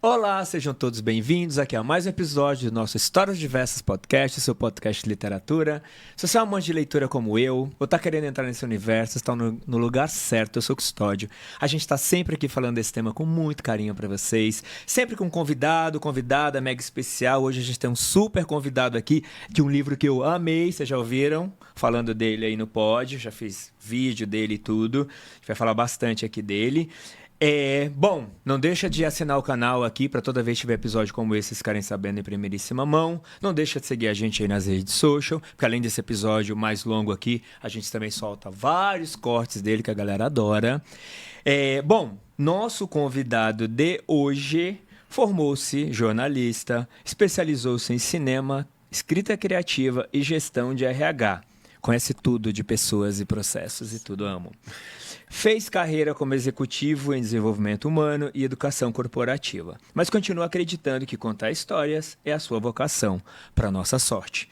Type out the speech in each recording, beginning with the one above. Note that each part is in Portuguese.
Olá, sejam todos bem-vindos aqui a mais um episódio do nosso Histórias Diversas Podcast, seu podcast de literatura. Se você é um amante de leitura como eu, ou está querendo entrar nesse universo, está no lugar certo, eu sou o Custódio. A gente está sempre aqui falando desse tema com muito carinho para vocês, sempre com um convidada mega especial. Hoje a gente tem um super convidado aqui de um livro que eu amei, vocês já ouviram falando dele aí no pod, já fiz vídeo dele e tudo, a gente vai falar bastante aqui dele. Bom, não deixa de assinar o canal aqui para toda vez que tiver episódio como esse, vocês ficarem sabendo em primeiríssima mão. Não deixa de seguir a gente aí nas redes social, porque além desse episódio mais longo aqui, a gente também solta vários cortes dele que a galera adora. Bom, nosso convidado de hoje formou-se jornalista, especializou-se em cinema, escrita criativa e gestão de RH. Conhece tudo de pessoas e processos e tudo, amo. Fez carreira como executivo em desenvolvimento humano e educação corporativa, mas continua acreditando que contar histórias é a sua vocação, para nossa sorte.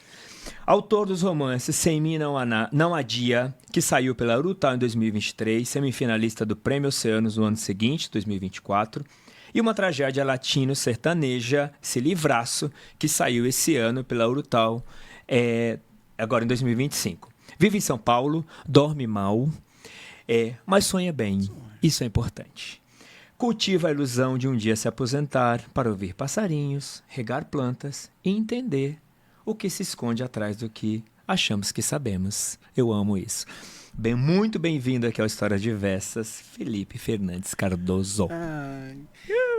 Autor dos romances Sem Mim Não Há Dia, que saiu pela Urutau em 2023, semifinalista do Prêmio Oceanos no ano seguinte, 2024, e uma tragédia latino-sertaneja, Se Livraço, que saiu esse ano pela Urutau, agora em 2025. Vive em São Paulo, dorme mal, mas sonha bem. Isso é importante. Cultiva a ilusão de um dia se aposentar para ouvir passarinhos, regar plantas e entender o que se esconde atrás do que achamos que sabemos. Eu amo isso. Muito bem-vindo aqui ao Histórias Diversas, Felipe Fernandes Cardoso.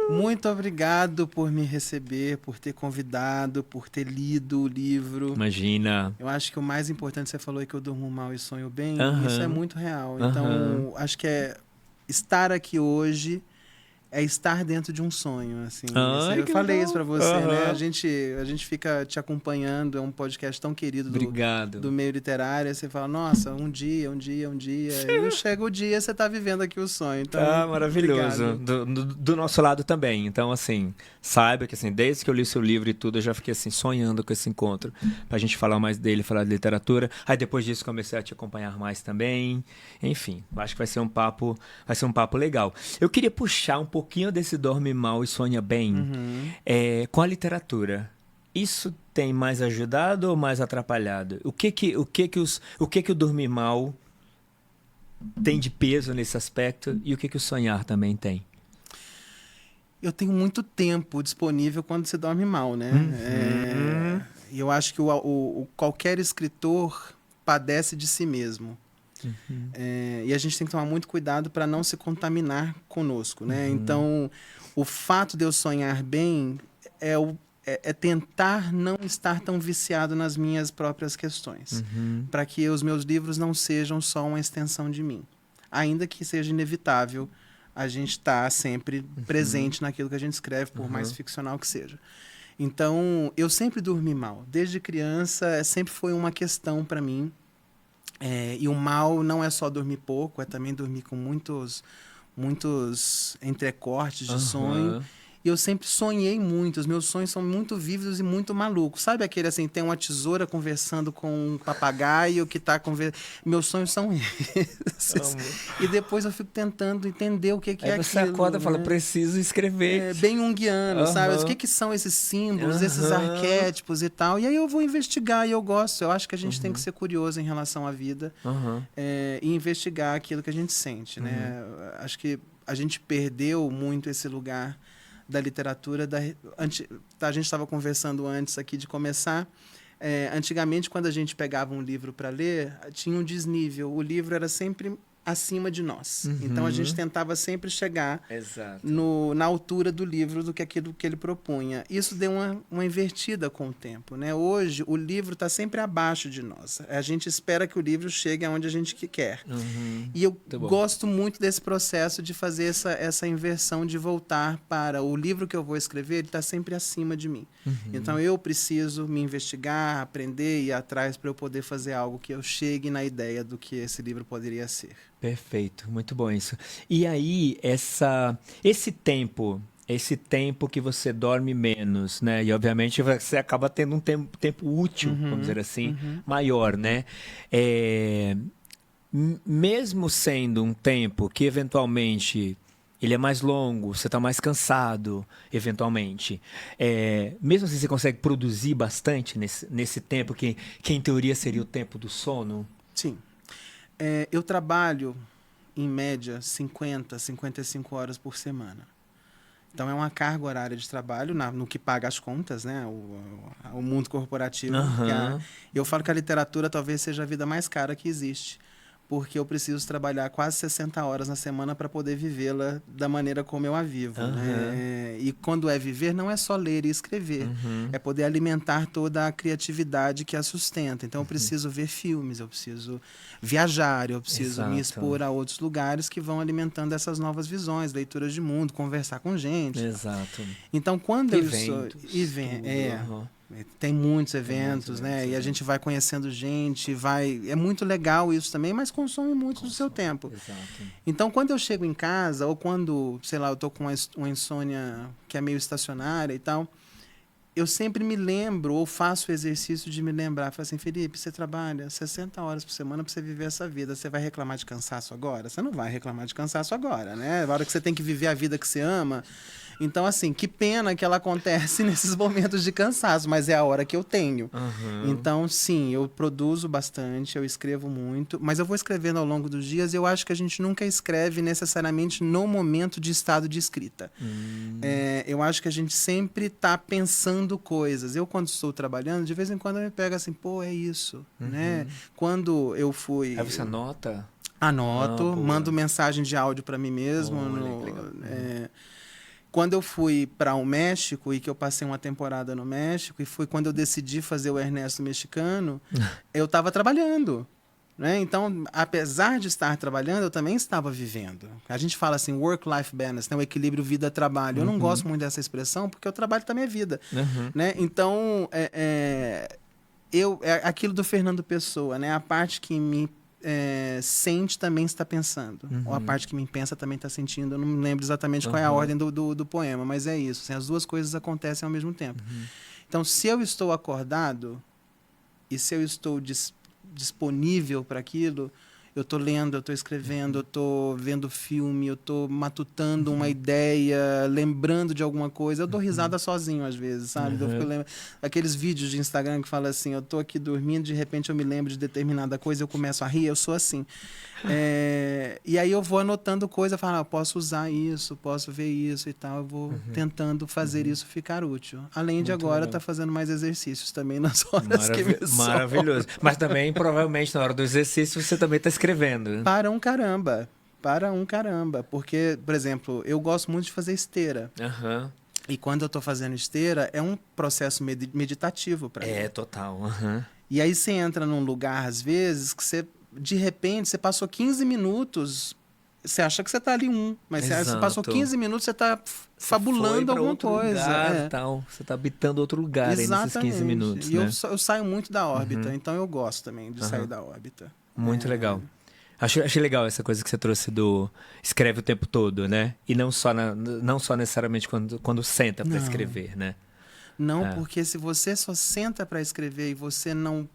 Muito obrigado por me receber, por ter convidado, por ter lido o livro. Imagina. Eu acho que o mais importante, você falou que eu durmo mal e sonho bem, isso é muito real. Então, acho que estar aqui hoje é estar dentro de um sonho, assim. Eu falei isso pra você, né? A gente fica te acompanhando, é um podcast tão querido do meio literário, aí você fala, nossa, um dia, e chega o dia, você tá vivendo aqui o sonho. Então, maravilhoso. Do nosso lado também. Então, assim, saiba que, assim, desde que eu li seu livro e tudo, eu já fiquei, assim, sonhando com esse encontro, pra gente falar mais dele, falar de literatura. Aí, depois disso, comecei a te acompanhar mais também. Enfim, acho que vai ser um papo legal. Eu queria puxar um pouquinho desse dorme mal e sonha bem com a literatura. Isso tem mais ajudado ou mais atrapalhado? O que o dormir mal tem de peso nesse aspecto e o que o sonhar também tem? Eu tenho muito tempo disponível quando você dorme mal, né? E eu acho que qualquer escritor padece de si mesmo. E a gente tem que tomar muito cuidado para não se contaminar conosco, né? Então, o fato de eu sonhar bem é tentar não estar tão viciado nas minhas próprias questões, para que os meus livros não sejam só uma extensão de mim, ainda que seja inevitável a gente estar sempre presente naquilo que a gente escreve, por mais ficcional que seja. Então, eu sempre dormi mal. Desde criança, sempre foi uma questão para mim. E o mal não é só dormir pouco, é também dormir com muitos entrecortes de sonho. E eu sempre sonhei muito, os meus sonhos são muito vívidos e muito malucos. Sabe aquele assim, tem uma tesoura conversando com um papagaio que está conversando... Meus sonhos são esses. E depois eu fico tentando entender o que é aquilo. Aí você acorda e fala, preciso escrever. Bem junguiano, sabe? O que são esses símbolos, esses arquétipos e tal. E aí eu vou investigar e eu gosto. Eu acho que a gente tem que ser curioso em relação à vida e investigar aquilo que a gente sente, né? Acho que a gente perdeu muito esse lugar da literatura. A gente estava conversando antes aqui de começar. Antigamente, quando a gente pegava um livro para ler, tinha um desnível. O livro era sempre acima de nós. Então, a gente tentava sempre chegar na altura do livro do que aquilo que ele propunha. Isso deu uma invertida com o tempo, né? Hoje, o livro está sempre abaixo de nós. A gente espera que o livro chegue aonde a gente quer. E eu gosto muito desse processo de fazer essa inversão, de voltar para o livro que eu vou escrever, ele está sempre acima de mim. Então, eu preciso me investigar, aprender e ir atrás para eu poder fazer algo que eu chegue na ideia do que esse livro poderia ser. Perfeito, muito bom isso. E aí, esse tempo que você dorme menos, né? E obviamente você acaba tendo um tempo útil, vamos dizer assim, maior, né? Mesmo sendo um tempo que eventualmente ele é mais longo, você está mais cansado, eventualmente. Mesmo assim, você consegue produzir bastante nesse tempo, que em teoria seria o tempo do sono? Sim. Eu trabalho, em média, 55 horas por semana. Então, é uma carga horária de trabalho no que paga as contas, né? O mundo corporativo. Eu falo que a literatura talvez seja a vida mais cara que existe. Porque eu preciso trabalhar quase 60 horas na semana para poder vivê-la da maneira como eu a vivo. Né? E quando é viver, não é só ler e escrever. É poder alimentar toda a criatividade que a sustenta. Então, eu preciso ver filmes, eu preciso viajar, eu preciso me expor a outros lugares que vão alimentando essas novas visões, leituras de mundo, conversar com gente. Exato. Então, quando Eventos, tem muitos eventos, né? E a gente vai conhecendo gente, é muito legal isso também, mas consome muito do seu tempo. Exato. Então, quando eu chego em casa, ou quando, sei lá, eu tô com uma insônia que é meio estacionária e tal, eu sempre me lembro, ou faço o exercício de me lembrar, falo assim, Felipe, você trabalha 60 horas por semana para você viver essa vida, você vai reclamar de cansaço agora? Você não vai reclamar de cansaço agora, né? Na hora que você tem que viver a vida que você ama. Então, assim, que pena que ela acontece nesses momentos de cansaço, mas é a hora que eu tenho. Então, sim, eu produzo bastante, eu escrevo muito, mas eu vou escrevendo ao longo dos dias e eu acho que a gente nunca escreve necessariamente no momento de estado de escrita. Eu acho que a gente sempre está pensando coisas. Eu, quando estou trabalhando, de vez em quando eu me pego assim, pô, é isso, né? Quando eu fui... Aí você anota? Anoto, mando mensagem de áudio para mim mesmo. Quando eu fui para o México e que eu passei uma temporada no México, e foi quando eu decidi fazer o Ernesto Mexicano, eu estava trabalhando. Né? Então, apesar de estar trabalhando, eu também estava vivendo. A gente fala assim, work-life balance, né? O equilíbrio vida-trabalho. Eu não gosto muito dessa expressão, porque o trabalho também é vida. Né? Então, é aquilo do Fernando Pessoa, né? A parte que me sente também está pensando. Ou a parte que me pensa também está sentindo. Eu não me lembro exatamente qual é a ordem do poema, mas é isso. Assim, as duas coisas acontecem ao mesmo tempo. Então, se eu estou acordado e se eu estou disponível para aquilo, eu estou lendo, eu estou escrevendo, eu estou vendo filme, eu estou matutando uma ideia, lembrando de alguma coisa. Eu dou risada sozinho às vezes, sabe? Eu fico aqueles vídeos de Instagram que fala assim, eu estou aqui dormindo, de repente eu me lembro de determinada coisa, eu começo a rir, eu sou assim. E aí eu vou anotando coisa, falo, eu posso usar isso, posso ver isso e tal, eu vou tentando fazer isso ficar útil. Além de agora estar fazendo mais exercícios também nas horas que me sobram. Maravilhoso. Mas também, provavelmente, na hora do exercício, você também está escrevendo. Para um caramba. Porque, por exemplo, eu gosto muito de fazer esteira. E quando eu estou fazendo esteira, é um processo meditativo para mim. Total. E aí você entra num lugar, às vezes, que você, de repente, você passou 15 minutos, você acha que você está ali mas você passou 15 minutos, você está fabulando alguma coisa. Lugar, tal. Você está habitando outro lugar aí nesses 15 minutos. E eu saio muito da órbita, então eu gosto também de sair da órbita. Muito legal. Achei legal essa coisa que você trouxe do escreve o tempo todo, né? E não só necessariamente quando senta para escrever, né? Não, porque se você só senta para escrever e você não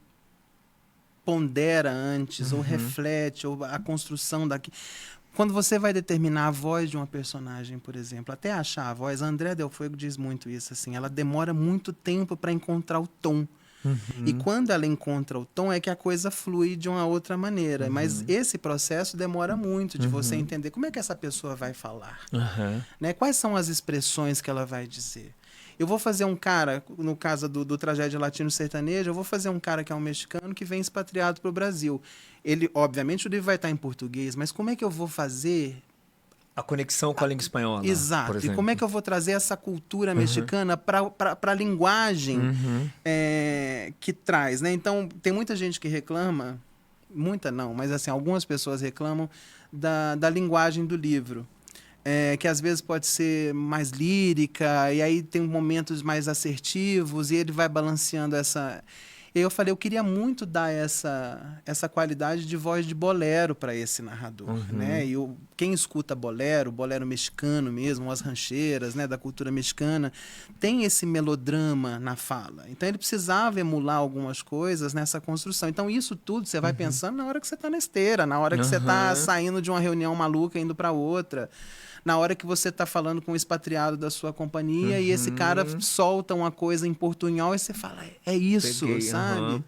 pondera antes, ou reflete, ou a construção daqui... Quando você vai determinar a voz de uma personagem, por exemplo, até achar a voz, a André Del Fuego diz muito isso, assim, ela demora muito tempo para encontrar o tom. E quando ela encontra o tom é que a coisa flui de uma outra maneira. Mas esse processo demora muito de você entender como é que essa pessoa vai falar. Né? Quais são as expressões que ela vai dizer. Eu vou fazer um cara, no caso do Tragédia Latino Sertanejo, eu vou fazer um cara que é um mexicano que vem expatriado para o Brasil. Ele, obviamente, o livro vai estar em português, mas como é que eu vou fazer... A conexão com a língua espanhola. Exato. Por exemplo. E como é que eu vou trazer essa cultura mexicana para a linguagem que traz, né? Então, tem muita gente que reclama, muita não, mas assim, algumas pessoas reclamam da linguagem do livro. Que às vezes pode ser mais lírica, e aí tem momentos mais assertivos, e ele vai balanceando essa... E eu falei, eu queria muito dar essa qualidade de voz de bolero para esse narrador, né? E quem escuta bolero mexicano mesmo, as rancheiras, né, da cultura mexicana, tem esse melodrama na fala. Então ele precisava emular algumas coisas nessa construção. Então isso tudo você vai pensando na hora que você está na esteira, na hora que você está saindo de uma reunião maluca indo para outra. na hora que você está falando com o expatriado da sua companhia e esse cara solta uma coisa em portunhol e você fala, é isso, Peguei, sabe?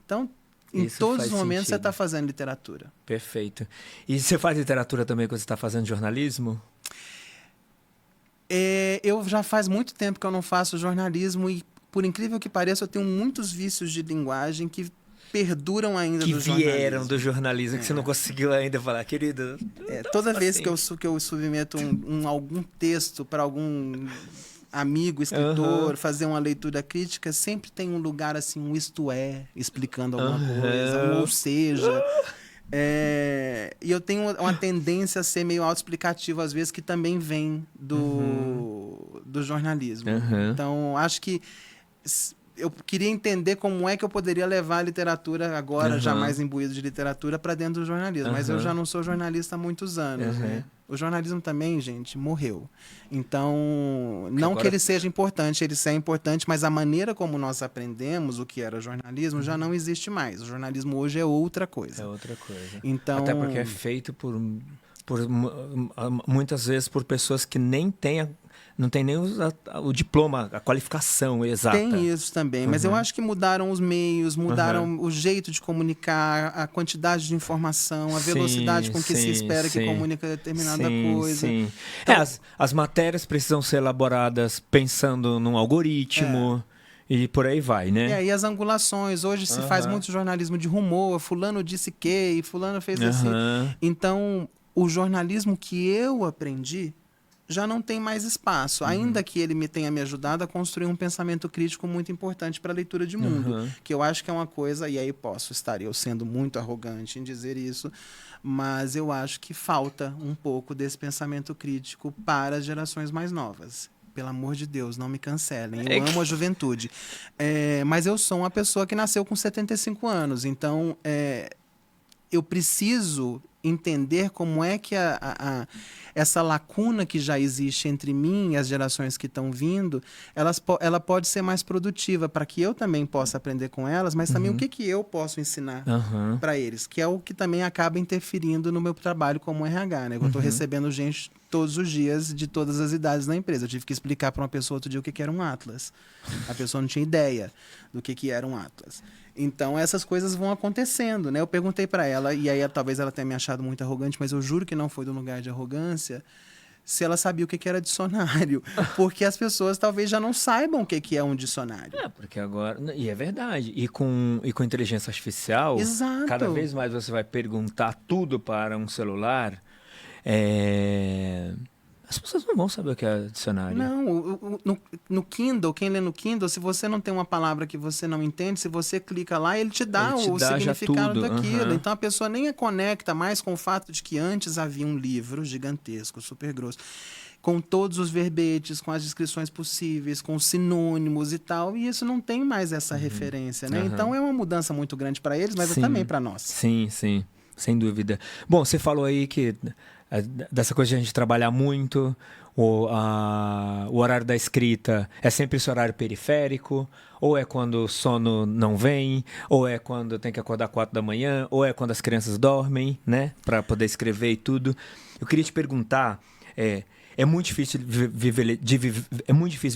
Então, em Isso todos faz os momentos você sentido. está fazendo literatura. Perfeito. E você faz literatura também quando você está fazendo jornalismo? Eu já faz muito tempo que eu não faço jornalismo e, por incrível que pareça, eu tenho muitos vícios de linguagem que perduram ainda Que do vieram jornalismo. do jornalismo, que você não conseguiu ainda falar, querido. Toda vez assim. que eu submeto algum texto para algum amigo, escritor, fazer uma leitura crítica, sempre tem um lugar assim, um isto é, explicando alguma coisa, um ou seja. E eu tenho uma tendência a ser meio autoexplicativo, às vezes, que também vem do jornalismo. Então, acho que eu queria entender como é que eu poderia levar a literatura agora, já mais imbuído de literatura, para dentro do jornalismo. Mas eu já não sou jornalista há muitos anos, né? O jornalismo também, gente, morreu. Então, não agora... que ele seja importante, ele é importante, mas a maneira como nós aprendemos o que era jornalismo já não existe mais. O jornalismo hoje é outra coisa. É outra coisa. Então... Até porque é feito por muitas vezes por pessoas que nem têm não tem nem o diploma, a qualificação exata. Tem isso também, mas eu acho que mudaram os meios, mudaram o jeito de comunicar, a quantidade de informação, a velocidade com que se espera que comunica determinada coisa. Sim. Então, as matérias precisam ser elaboradas pensando num algoritmo. E por aí vai, né? E aí as angulações. Hoje se faz muito jornalismo de rumor, fulano disse que, e fulano fez assim. Então, o jornalismo que eu aprendi já não tem mais espaço, ainda que ele tenha me ajudado a construir um pensamento crítico muito importante para a leitura de mundo, que eu acho que é uma coisa, e aí estar eu sendo muito arrogante em dizer isso, mas eu acho que falta um pouco desse pensamento crítico para as gerações mais novas. Pelo amor de Deus, não me cancelem. Eu amo a juventude. Mas eu sou uma pessoa que nasceu com 75 anos, então eu preciso entender como é que essa lacuna que já existe entre mim e as gerações que estão vindo, ela pode ser mais produtiva para que eu também possa aprender com elas, mas também o que eu posso ensinar para eles, que é o que também acaba interferindo no meu trabalho como RH, né? Eu estou recebendo gente todos os dias de todas as idades na empresa. Eu tive que explicar para uma pessoa outro dia o que era um Atlas. A pessoa não tinha ideia do que era um Atlas. Então, essas coisas vão acontecendo, né? Eu perguntei para ela, e aí talvez ela tenha me achado muito arrogante, mas eu juro que não foi do lugar de arrogância, se ela sabia o que era dicionário. Porque as pessoas talvez já não saibam o que é um dicionário. Porque agora... E é verdade. E com inteligência artificial, Exato. Cada vez mais você vai perguntar tudo para um celular... As pessoas não vão saber o que é dicionário. Não, no Kindle, quem lê no Kindle, se você não tem uma palavra que você não entende, se você clica lá, ele te dá o significado daquilo. Então a pessoa nem conecta mais com o fato de que antes havia um livro gigantesco, super grosso, com todos os verbetes, com as descrições possíveis, com os sinônimos e tal, e isso não tem mais essa referência, né? Então é uma mudança muito grande para eles, mas também para nós. Sim, sem dúvida. Bom, você falou aí que dessa coisa de a gente trabalhar muito, o horário da escrita é sempre esse horário periférico, ou é quando o sono não vem, ou é quando tem que acordar 4 da manhã, ou é quando as crianças dormem, né, para poder escrever e tudo. Eu queria te perguntar, é muito difícil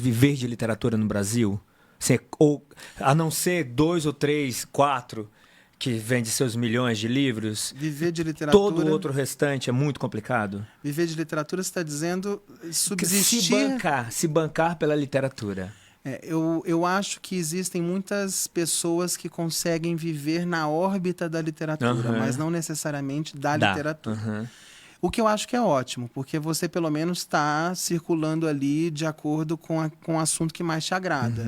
viver de literatura no Brasil? Ou, a não ser 2 ou 3, 4... que vende seus milhões de livros, viver de literatura, todo o outro restante é muito complicado? Viver de literatura, você está dizendo subsistir... Se bancar pela literatura. Eu acho que existem muitas pessoas que conseguem viver na órbita da literatura, mas não necessariamente da literatura. O que eu acho que é ótimo, porque você pelo menos está circulando ali de acordo com o assunto que mais te agrada.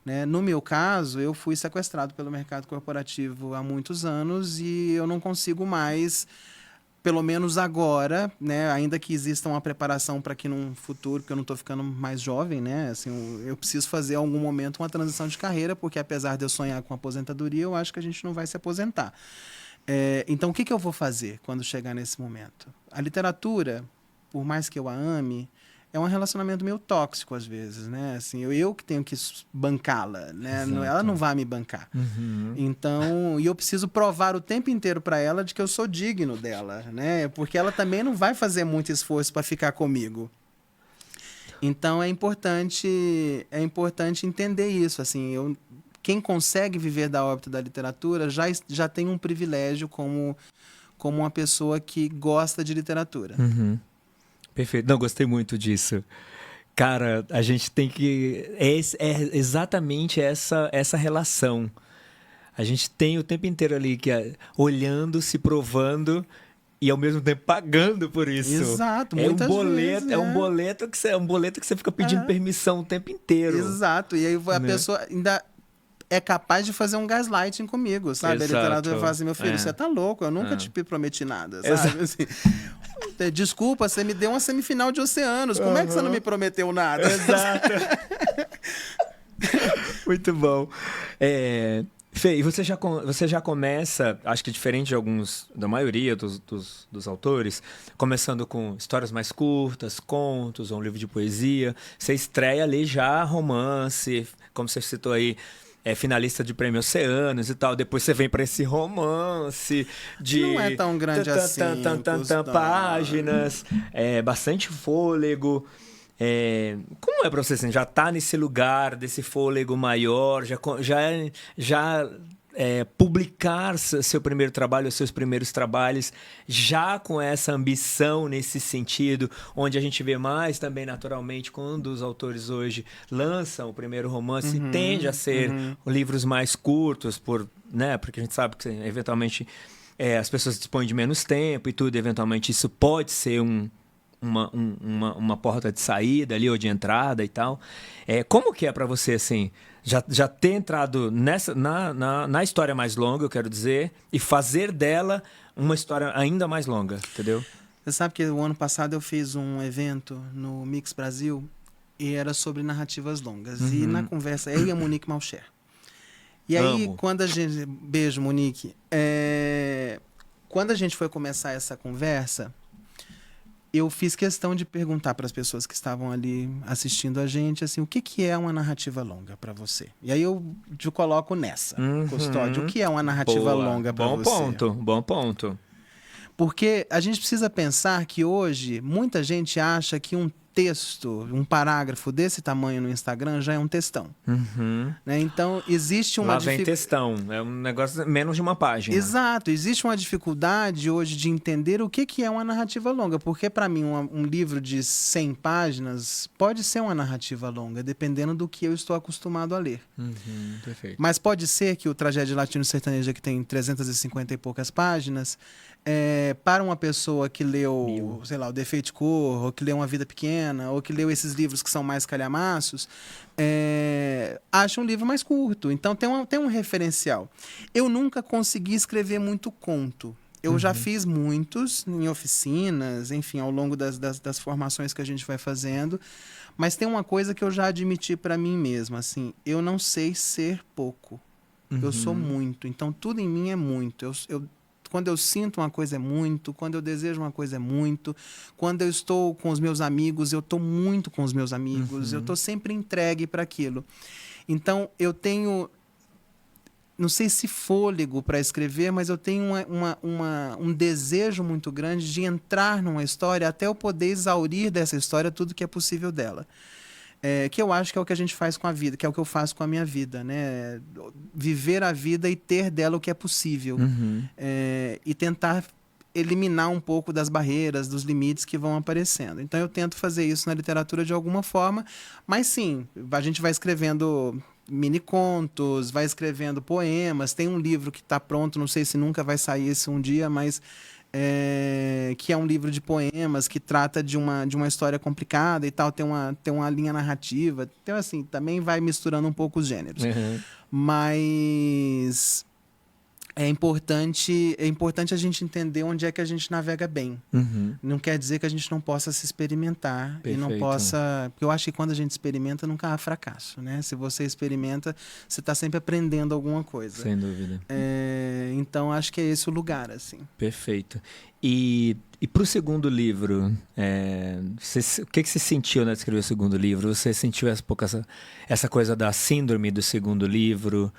Né? No meu caso, eu fui sequestrado pelo mercado corporativo há muitos anos e eu não consigo mais, pelo menos agora, né? Ainda que exista uma preparação para que num futuro, porque eu não estou ficando mais jovem, né? Assim, eu preciso fazer em algum momento uma transição de carreira, porque apesar de eu sonhar com aposentadoria, eu acho que a gente não vai se aposentar. Então, o que eu vou fazer quando chegar nesse momento? A literatura, por mais que eu a ame, é um relacionamento meio tóxico às vezes, né? Assim, eu que tenho que bancá-la, né? Exato. Ela não vai me bancar. Então, e eu preciso provar o tempo inteiro para ela de que eu sou digno dela, né? Porque ela também não vai fazer muito esforço para ficar comigo. Então, é importante entender isso, assim, quem consegue viver da órbita da literatura já tem um privilégio como uma pessoa que gosta de literatura. Perfeito. Não, gostei muito disso. Cara, a gente tem que... É exatamente essa relação. A gente tem o tempo inteiro ali olhando, se provando e ao mesmo tempo pagando por isso. Exato, muitas vezes. É um boleto que você fica pedindo permissão o tempo inteiro. Exato. E aí a pessoa ainda é capaz de fazer um gaslighting comigo, sabe? Exato. A literatura fala assim, meu filho, você tá louco, eu nunca te prometi nada, sabe? Assim, desculpa, você me deu uma semifinal de Oceanos, como é que você não me prometeu nada? Exato. Muito bom. Fê, e você já começa, acho que diferente da maioria dos autores, começando com histórias mais curtas, contos ou um livro de poesia. Você estreia ali já romance, como você citou aí, finalista de Prêmio Oceanos e tal. Depois você vem para esse romance de... Não é tão grande assim. Páginas, bastante fôlego. Como é para você assim, já tá nesse lugar desse fôlego maior, já publicar seu primeiro trabalho, os seus primeiros trabalhos, já com essa ambição nesse sentido, onde a gente vê mais também naturalmente quando os autores hoje lançam o primeiro romance, tende a ser livros mais curtos, porque a gente sabe que eventualmente as pessoas dispõem de menos tempo e tudo, eventualmente isso pode ser uma porta de saída ali ou de entrada e tal. Como que é para você assim, já ter entrado na história mais longa, eu quero dizer, e fazer dela uma história ainda mais longa, entendeu? Você sabe que o ano passado eu fiz um evento no Mix Brasil e era sobre narrativas longas. E na conversa, eu e a Monique Malcher. E aí, quando a gente... Beijo, Monique. Quando a gente foi começar essa conversa, eu fiz questão de perguntar para as pessoas que estavam ali assistindo a gente, assim, o que é uma narrativa longa para você? E aí eu te coloco nessa, Custódio. O que é uma narrativa longa para você? Bom ponto. Porque a gente precisa pensar que hoje muita gente acha que um texto, um parágrafo desse tamanho no Instagram já é um textão. Né? Então, existe uma... Lá vem textão, é um negócio menos de uma página. Exato, existe uma dificuldade hoje de entender o que é uma narrativa longa, porque para mim um livro de 100 páginas pode ser uma narrativa longa, dependendo do que eu estou acostumado a ler. Perfeito. Mas pode ser que o Tragédia Latino Sertaneja, que tem 350 e poucas páginas, para uma pessoa que leu, sei lá, O Defeito de Cor, ou que leu Uma Vida Pequena, ou que leu esses livros que são mais calhamaços, acha um livro mais curto. Então tem um referencial. Eu nunca consegui escrever muito conto. Eu já fiz muitos em oficinas, enfim, ao longo das formações que a gente vai fazendo. Mas tem uma coisa que eu já admiti para mim mesmo, assim, eu não sei ser pouco. Eu sou muito. Então tudo em mim é muito. Quando eu sinto uma coisa é muito, quando eu desejo uma coisa é muito, quando eu estou com os meus amigos, eu estou muito com os meus amigos, eu estou sempre entregue para aquilo. Então, eu tenho, não sei se fôlego para escrever, mas eu tenho um desejo muito grande de entrar numa história até eu poder exaurir dessa história tudo que é possível dela. Que eu acho que é o que a gente faz com a vida, que é o que eu faço com a minha vida, né? Viver a vida e ter dela o que é possível. E tentar eliminar um pouco das barreiras, dos limites que vão aparecendo. Então eu tento fazer isso na literatura de alguma forma, mas sim, a gente vai escrevendo mini contos, vai escrevendo poemas, tem um livro que está pronto, não sei se nunca vai sair esse um dia, mas... que é um livro de poemas que trata de uma história complicada e tal, tem uma linha narrativa, então assim, também vai misturando um pouco os gêneros. Mas é importante a gente entender onde é que a gente navega bem. Não quer dizer que a gente não possa se experimentar. Perfeito. E não possa... Porque eu acho que quando a gente experimenta, nunca há fracasso, né? Se você experimenta, você está sempre aprendendo alguma coisa. Sem dúvida. Então, acho que é esse o lugar, assim. Perfeito. E para o segundo livro, o que você sentiu na hora de escrever o segundo livro? Você sentiu essa coisa da síndrome do segundo livro,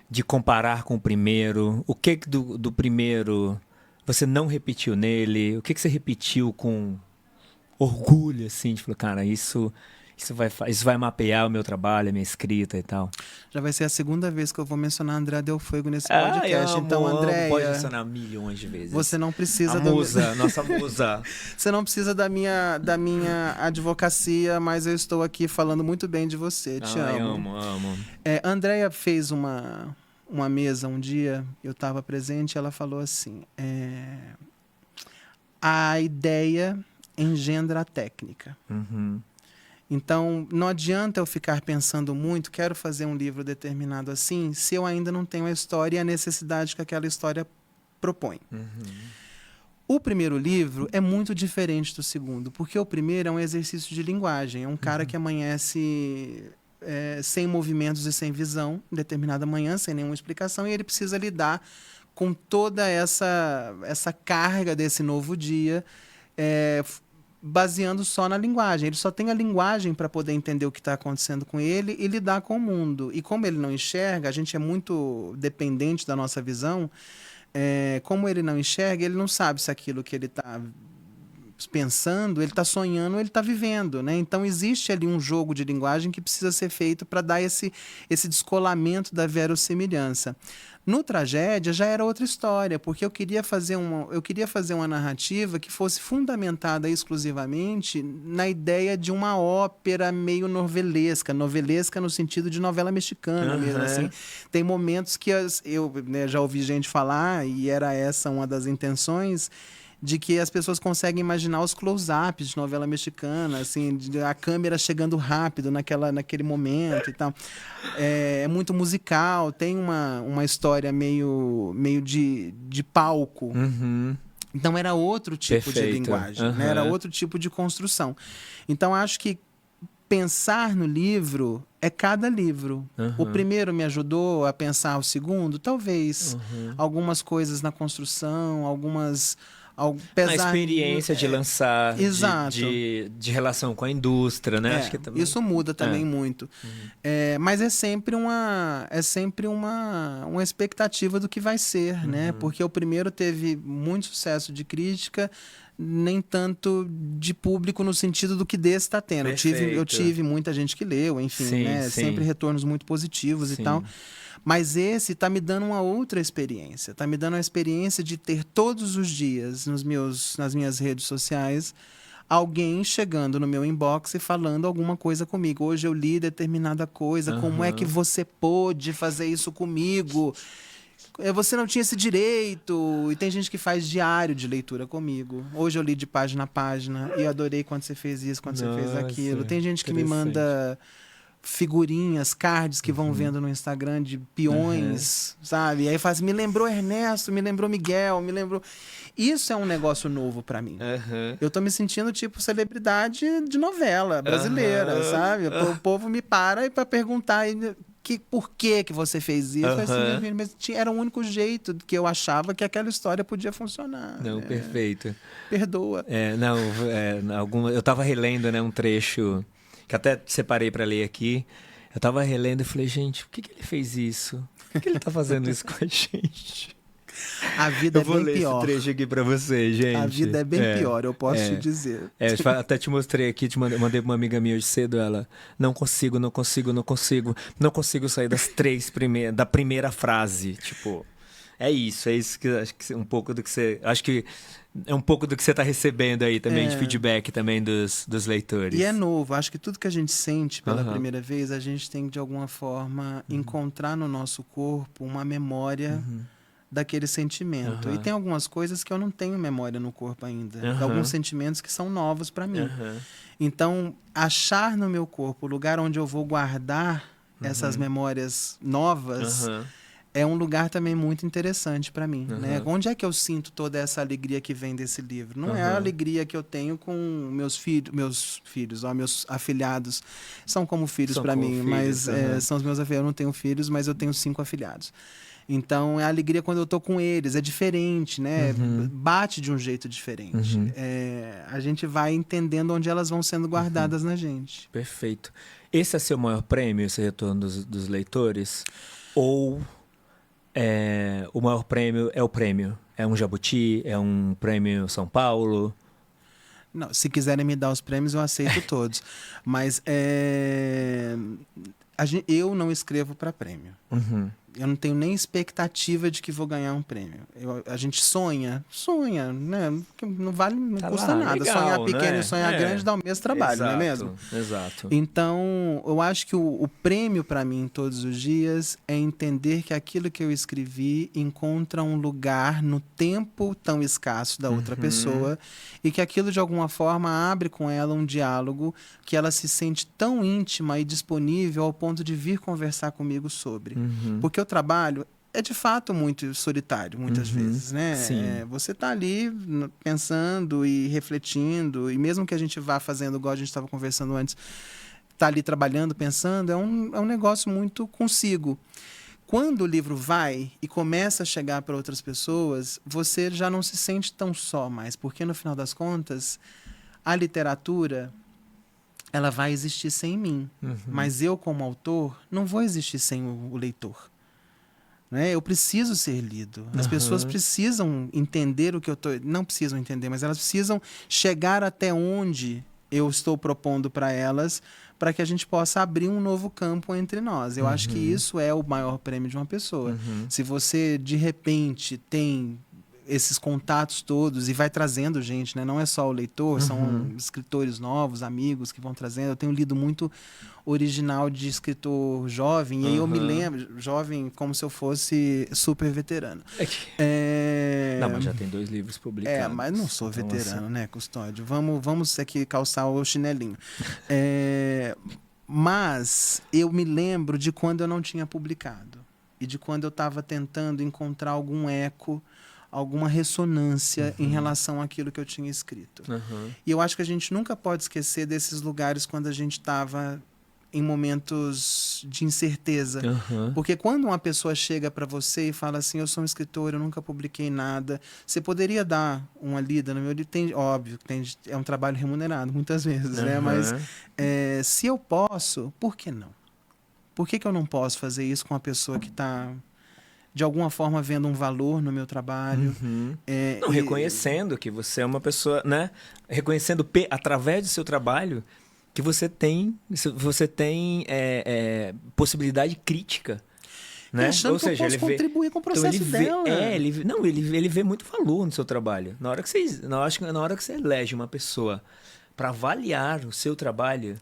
de comparar com o primeiro? O que do primeiro você não repetiu nele? O que você repetiu com orgulho, assim, de falar, cara, isso vai mapear o meu trabalho, a minha escrita e tal? Já vai ser a segunda vez que eu vou mencionar a Andréa Del Fuego nesse podcast. Então, Andréa, pode mencionar milhões de vezes. Você não precisa nossa musa. Você não precisa da minha advocacia, mas eu estou aqui falando muito bem de você. Te amo. Amo. Andréa fez uma mesa um dia, eu estava presente, ela falou assim, a ideia engendra a técnica. Então, não adianta eu ficar pensando muito, quero fazer um livro determinado assim, se eu ainda não tenho a história e a necessidade que aquela história propõe. O primeiro livro é muito diferente do segundo, porque o primeiro é um exercício de linguagem. É um cara que amanhece sem movimentos e sem visão, em determinada manhã, sem nenhuma explicação, e ele precisa lidar com toda essa carga desse novo dia, baseando só na linguagem. Ele só tem a linguagem para poder entender o que está acontecendo com ele e lidar com o mundo. E como ele não enxerga, a gente é muito dependente da nossa visão. Como ele não enxerga, ele não sabe se aquilo que ele está pensando, ele está sonhando, ele está vivendo, né? Então existe ali um jogo de linguagem que precisa ser feito para dar esse descolamento da verossimilhança. No Tragédia já era outra história, porque eu queria fazer uma narrativa que fosse fundamentada exclusivamente na ideia de uma ópera meio novelesca no sentido de novela mexicana mesmo, assim. Tem momentos que eu já ouvi gente falar, e era essa uma das intenções, de que as pessoas conseguem imaginar os close-ups de novela mexicana, assim, a câmera chegando rápido naquele momento e tal. É muito musical, tem uma história meio de palco. Então era outro tipo de linguagem, né? Era outro tipo de construção. Então acho que pensar no livro é cada livro. O primeiro me ajudou a pensar o segundo, talvez. Algumas coisas na construção, a experiência de lançar, de relação com a indústria, né? Acho que também... Isso muda também muito. Mas é sempre uma expectativa do que vai ser, né? Porque o primeiro teve muito sucesso de crítica, nem tanto de público no sentido do que desse está tendo. Eu tive muita gente que leu, enfim, né? Sempre retornos muito positivos e tal. Mas esse está me dando uma outra experiência. Está me dando a experiência de ter todos os dias nas minhas redes sociais alguém chegando no meu inbox e falando alguma coisa comigo. Hoje eu li determinada coisa. Como é que você pôde fazer isso comigo? Você não tinha esse direito. E tem gente que faz diário de leitura comigo. Hoje eu li de página a página e adorei quando você fez isso, quando você fez aquilo. Tem gente que me manda figurinhas, cards que vão vendo no Instagram de peões, sabe? E aí faz, me lembrou Ernesto, me lembrou Miguel, me lembrou... Isso é um negócio novo pra mim. Eu tô me sentindo tipo celebridade de novela brasileira, sabe? O povo me para pra perguntar por que você fez isso. Assim, mas era o único jeito que eu achava que aquela história podia funcionar. Não, perfeito. Perdoa. Eu tava relendo, né, um trecho que até separei para ler aqui. Eu tava relendo e falei, gente, por que ele fez isso? Por que ele tá fazendo isso com a gente? A vida é bem pior. Eu vou ler esse trecho aqui pra você, gente. A vida é bem pior, eu posso te dizer. Até te mostrei aqui, mandei pra uma amiga minha hoje cedo, ela, não consigo sair da primeira frase, tipo... É isso que acho que um pouco do que você... Acho que é um pouco do que você está recebendo aí também, de feedback também dos leitores. E é novo. Acho que tudo que a gente sente pela primeira vez, a gente tem que, de alguma forma, encontrar no nosso corpo uma memória daquele sentimento. E tem algumas coisas que eu não tenho memória no corpo ainda. Alguns sentimentos que são novos para mim. Então, achar no meu corpo o lugar onde eu vou guardar essas memórias novas... é um lugar também muito interessante para mim, né? Onde é que eu sinto toda essa alegria que vem desse livro? Não é a alegria que eu tenho com meus afilhados. São como filhos para mim, mas são os meus afilhados. Eu não tenho filhos, mas eu tenho 5 afilhados. Então, é a alegria quando eu tô com eles. É diferente, né? Bate de um jeito diferente. A gente vai entendendo onde elas vão sendo guardadas na gente. Perfeito. Esse é seu maior prêmio, esse retorno dos leitores? Ou o maior prêmio é o prêmio? É um Jabuti? É um prêmio São Paulo? Não, se quiserem me dar os prêmios, eu aceito todos. Mas eu não escrevo para prêmio. Eu não tenho nem expectativa de que vou ganhar um prêmio. A gente sonha, né? Não custa nada. Legal, sonhar pequeno, né? E sonhar grande dá o mesmo trabalho, não é mesmo? Exato. Então, eu acho que o prêmio para mim todos os dias é entender que aquilo que eu escrevi encontra um lugar no tempo tão escasso da outra pessoa e que aquilo de alguma forma abre com ela um diálogo que ela se sente tão íntima e disponível ao ponto de vir conversar comigo sobre. Porque o trabalho é de fato muito solitário, muitas vezes, né? Você está ali pensando e refletindo, e mesmo que a gente vá fazendo, igual a gente estava conversando antes, está ali trabalhando, pensando, é um negócio muito consigo. Quando o livro vai e começa a chegar para outras pessoas, você já não se sente tão só mais, porque no final das contas, a literatura, ela vai existir sem mim, mas eu como autor não vou existir sem o leitor. Né? Eu preciso ser lido. As pessoas precisam entender o que eu estou... Não precisam entender, mas elas precisam chegar até onde eu estou propondo para elas, para que a gente possa abrir um novo campo entre nós. Eu acho que isso é o maior prêmio de uma pessoa. Se você, de repente, tem esses contatos todos e vai trazendo gente, né? Não é só o leitor, são escritores novos, amigos que vão trazendo. Eu tenho lido muito original de escritor jovem, e aí eu me lembro, jovem como se eu fosse super veterano. Não, mas já tem 2 livros publicados. Mas não sou então, veterano, assim, né, Custódio? Vamos aqui calçar o chinelinho. Mas eu me lembro de quando eu não tinha publicado e de quando eu estava tentando encontrar algum eco, alguma ressonância em relação àquilo que eu tinha escrito. E eu acho que a gente nunca pode esquecer desses lugares quando a gente estava em momentos de incerteza. Porque quando uma pessoa chega para você e fala assim, eu sou um escritor, eu nunca publiquei nada, você poderia dar uma lida no meu livro? Óbvio, é um trabalho remunerado muitas vezes, né? Mas se eu posso, por que não? Por que eu não posso fazer isso com uma pessoa que está, de alguma forma, vendo um valor no meu trabalho? Não, reconhecendo que você é uma pessoa, né? Reconhecendo através do seu trabalho que você tem possibilidade crítica, né? Ou seja, ele contribuir com o processo dela. Ele vê muito valor no seu trabalho. Na hora que você elege uma pessoa para avaliar o seu trabalho,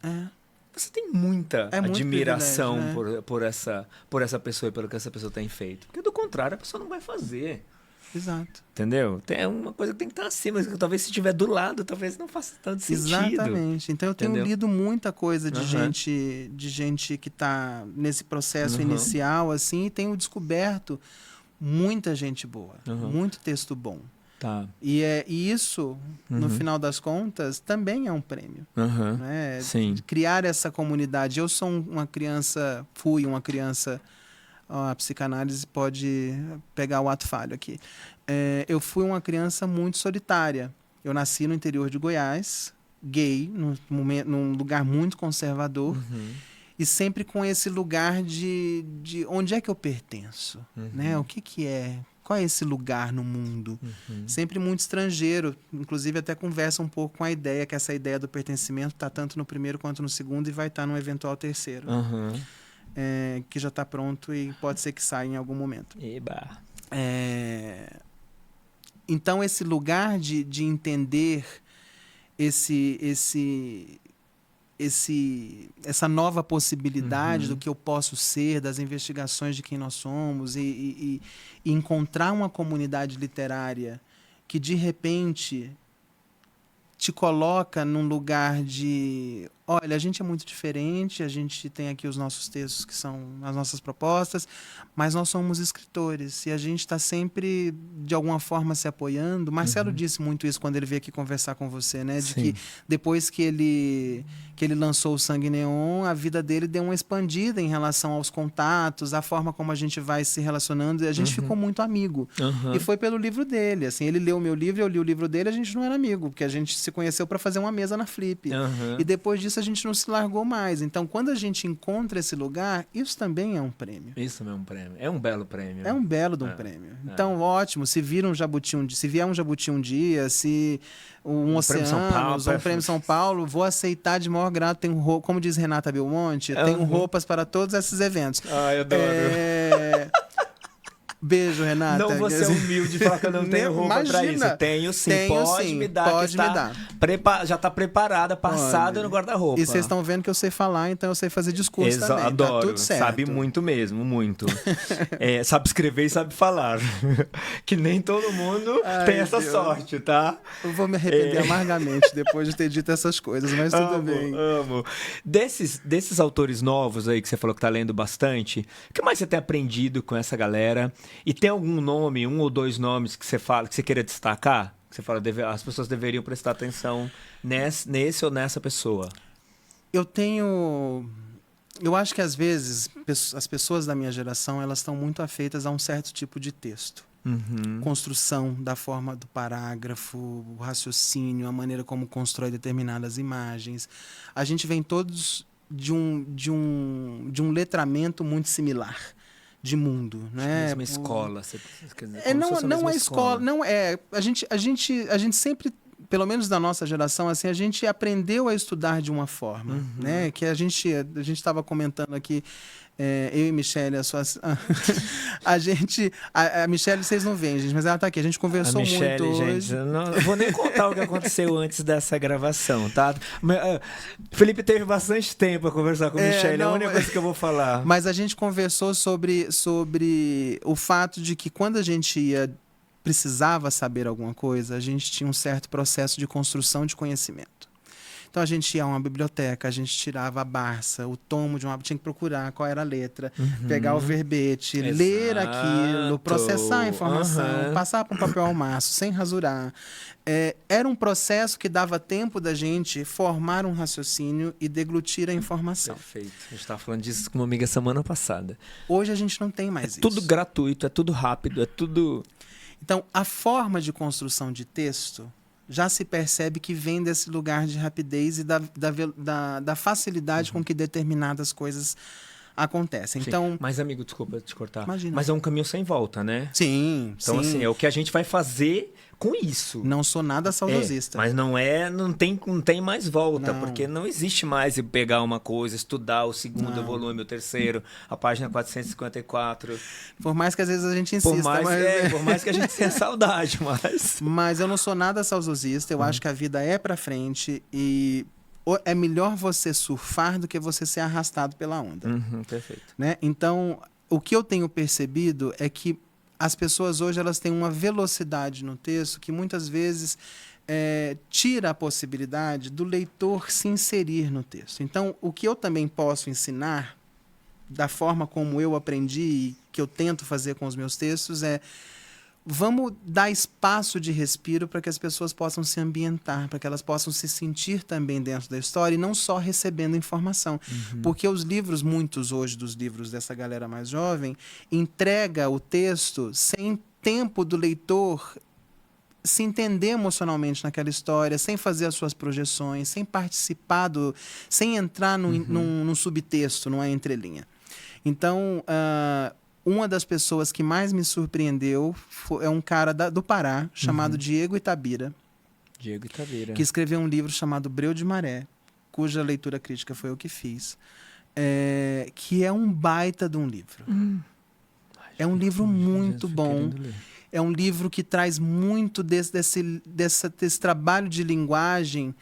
você tem muita admiração, né? por essa pessoa e pelo que essa pessoa tem feito. Porque do contrário, a pessoa não vai fazer. Exato. Entendeu? Tem uma coisa que tem que estar acima, que talvez se estiver do lado, talvez não faça tanto sentido. Exatamente. Então eu tenho lido muita coisa de gente que está nesse processo inicial, assim, e tenho descoberto muita gente boa, muito texto bom. Tá. E isso, no final das contas, também é um prêmio. Né? Sim. Criar essa comunidade. Eu sou fui uma criança... A psicanálise pode pegar o ato falho aqui. Eu fui uma criança muito solitária. Eu nasci no interior de Goiás, gay, num lugar muito conservador, e sempre com esse lugar de onde é que eu pertenço, né? O que é? Qual é esse lugar no mundo? Sempre muito estrangeiro. Inclusive, até conversa um pouco com a ideia, que essa ideia do pertencimento está tanto no primeiro quanto no segundo e vai estar no eventual terceiro. Que já está pronto e pode ser que saia em algum momento. Eba. Então, esse lugar de entender essa nova possibilidade do que eu posso ser, das investigações de quem nós somos, e encontrar uma comunidade literária que, de repente, te coloca num lugar de... Olha, a gente é muito diferente, a gente tem aqui os nossos textos que são as nossas propostas, mas nós somos escritores e a gente está sempre, de alguma forma, se apoiando. Marcelo disse muito isso quando ele veio aqui conversar com você, né? De que depois que ele lançou o Sangue Neon, a vida dele deu uma expandida em relação aos contatos, a forma como a gente vai se relacionando, e a gente ficou muito amigo. E foi pelo livro dele, assim, ele leu o meu livro, eu li o livro dele, a gente não era amigo, porque a gente se conheceu para fazer uma mesa na Flip. E depois disso a gente não se largou mais. Então, quando a gente encontra esse lugar, isso também é um prêmio. Isso também é um prêmio. É um belo prêmio. É um belo de um prêmio. Então, ótimo. Se vier um jabuti um dia, se um Oceanos, um Prêmio São Paulo, vou aceitar de maior grado. Tenho, como diz Renata Belmonte, tenho roupas para todos esses eventos. Ai, eu adoro. Beijo, Renata. Não vou ser humilde e falar que eu não tenho roupa pra isso. Tenho sim, pode me dar. Pode me dar. Já tá preparada, passada no guarda-roupa. E vocês estão vendo que eu sei falar, então eu sei fazer discurso também. Adoro, tá tudo certo. Sabe muito mesmo, muito. Sabe escrever e sabe falar. Que nem todo mundo tem essa sorte, tá? Eu vou me arrepender amargamente depois de ter dito essas coisas, mas tudo bem. Amo. Desses autores novos aí que você falou que tá lendo bastante, o que mais você tem aprendido com essa galera? E tem algum nome, um ou dois nomes que você fala, que você queira destacar? Que você fala, as pessoas deveriam prestar atenção nesse ou nessa pessoa? Eu acho que às vezes as pessoas da minha geração, elas estão muito afeitas a um certo tipo de texto. Construção da forma do parágrafo, o raciocínio, a maneira como constrói determinadas imagens. A gente vem todos de um letramento muito similar de mundo, né? Mesma escola, quer dizer, não é escola, não é. A gente sempre, pelo menos da nossa geração, assim, a gente aprendeu a estudar de uma forma, né? Que a gente estava comentando aqui, eu e Michelle, a Michelle vocês não veem, gente, mas ela tá aqui. A gente conversou a Michelle, muito gente, hoje. Eu não vou nem contar o que aconteceu antes dessa gravação, tá? Felipe teve bastante tempo a conversar com a Michelle, é a única coisa que eu vou falar. Mas a gente conversou sobre o fato de que quando a gente precisava saber alguma coisa, a gente tinha um certo processo de construção de conhecimento. Então a gente ia a uma biblioteca, a gente tirava a Barça, o tomo de uma... Tinha que procurar qual era a letra, pegar o verbete, ler aquilo, processar a informação, passar para um papel ao maço, sem rasurar. Era um processo que dava tempo da gente formar um raciocínio e deglutir a informação. Perfeito. A gente estava falando disso com uma amiga semana passada. Hoje a gente não tem mais isso. É tudo gratuito, é tudo rápido, é tudo... Então, a forma de construção de texto já se percebe que vem desse lugar de rapidez e da facilidade com que determinadas coisas acontecem. Sim. Então, mas, amigo, desculpa te cortar. Imagina. Mas é um caminho sem volta, né? Sim, então, sim. assim, é o que a gente vai fazer com isso. Não sou nada saudosista. Mas não tem mais volta, Não. Porque não existe mais pegar uma coisa, estudar o segundo volume, o terceiro, a página 454. Por mais que às vezes a gente insista. Por mais que a gente tenha saudade, mas... Mas eu não sou nada saudosista, eu acho que a vida é pra frente e é melhor você surfar do que você ser arrastado pela onda. Perfeito. Né? Então, o que eu tenho percebido é que as pessoas hoje elas têm uma velocidade no texto que muitas vezes tira a possibilidade do leitor se inserir no texto. Então, o que eu também posso ensinar, da forma como eu aprendi e que eu tento fazer com os meus textos, vamos dar espaço de respiro para que as pessoas possam se ambientar, para que elas possam se sentir também dentro da história e não só recebendo informação. Porque os livros, muitos hoje dos livros dessa galera mais jovem, entrega o texto sem tempo do leitor se entender emocionalmente naquela história, sem fazer as suas projeções, sem participar sem entrar num subtexto, numa entrelinha. Então, uma das pessoas que mais me surpreendeu é um cara do Pará, chamado Diego Itabira. Diego Itabira. Que escreveu um livro chamado Breu de Maré, cuja leitura crítica foi eu que fiz. Que é um baita de um livro. É um livro muito bom. É um livro que traz muito desse trabalho de linguagem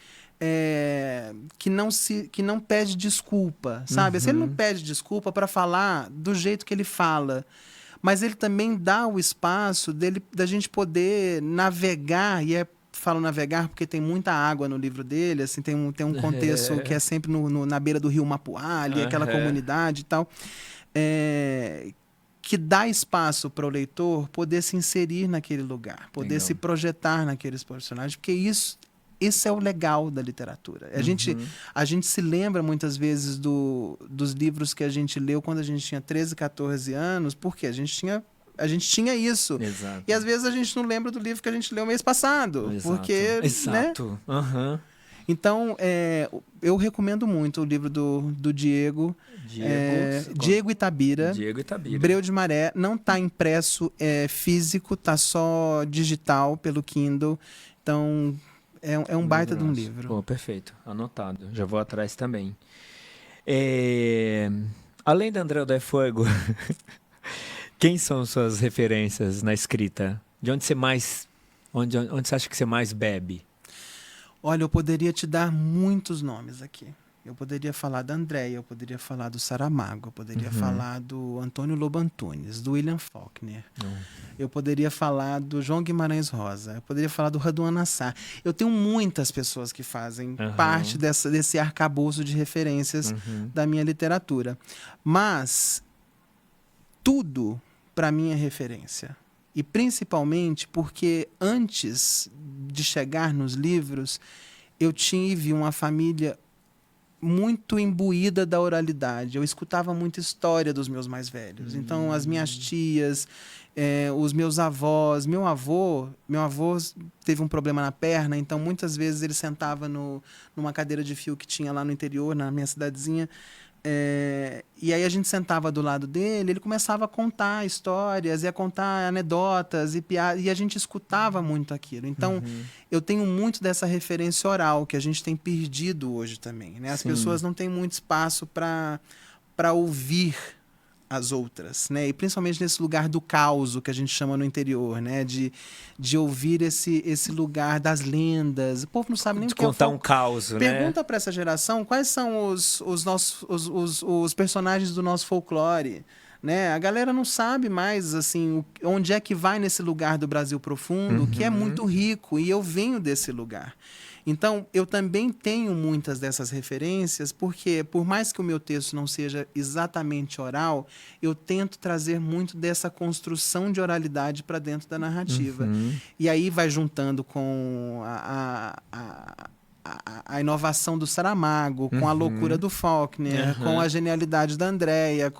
que não pede desculpa, sabe? Assim, ele não pede desculpa para falar do jeito que ele fala, mas ele também dá o espaço da gente poder navegar, e falo navegar porque tem muita água no livro dele, assim, tem um contexto que é sempre na beira do rio Mapuá, ali, aquela comunidade e tal, que dá espaço para o leitor poder se inserir naquele lugar, poder se projetar naqueles personagens, porque esse é o legal da literatura. A gente se lembra muitas vezes dos livros que a gente leu quando a gente tinha 13, 14 anos, porque a gente tinha isso. Exato. E às vezes a gente não lembra do livro que a gente leu mês passado. Exato. Porque, Exato. Né? Então, eu recomendo muito o livro do Diego. Diego Itabira. Breu de Maré. Não está impresso físico, está só digital pelo Kindle. Então, é um baita de um livro. Pô, perfeito. Anotado. Já vou atrás também. Além da André Del Fuego, quem são suas referências na escrita? De onde você mais... Onde você acha que você mais bebe? Olha, eu poderia te dar muitos nomes aqui. Eu poderia falar da Andréia, eu poderia falar do Saramago, eu poderia falar do Antônio Lobo Antunes, do William Faulkner. Eu poderia falar do João Guimarães Rosa, eu poderia falar do Raduan Nassar. Eu tenho muitas pessoas que fazem parte desse arcabouço de referências da minha literatura. Mas tudo, para mim, é referência. E principalmente porque antes de chegar nos livros, eu tive uma família muito imbuída da oralidade. Eu escutava muita história dos meus mais velhos. Então, as minhas tias, os meus avós, meu avô teve um problema na perna, então muitas vezes ele sentava numa cadeira de fio que tinha lá no interior, na minha cidadezinha, e aí a gente sentava do lado dele, ele começava a contar histórias, ia contar anedotas e piadas, e a gente escutava muito aquilo. Então, eu tenho muito dessa referência oral, que a gente tem perdido hoje também, né? As pessoas não têm muito espaço para ouvir as outras, né? E principalmente nesse lugar do caos, que a gente chama no interior, né? De ouvir esse lugar das lendas. O povo não sabe nem o que é contar um caos, né? Pergunta para essa geração quais são os personagens do nosso folclore, né? A galera não sabe mais, assim, onde é que vai nesse lugar do Brasil profundo, que é muito rico, e eu venho desse lugar. Então, eu também tenho muitas dessas referências, porque, por mais que o meu texto não seja exatamente oral, eu tento trazer muito dessa construção de oralidade para dentro da narrativa. E aí vai juntando com a inovação do Saramago, com a loucura do Faulkner, com a genialidade da Andréia,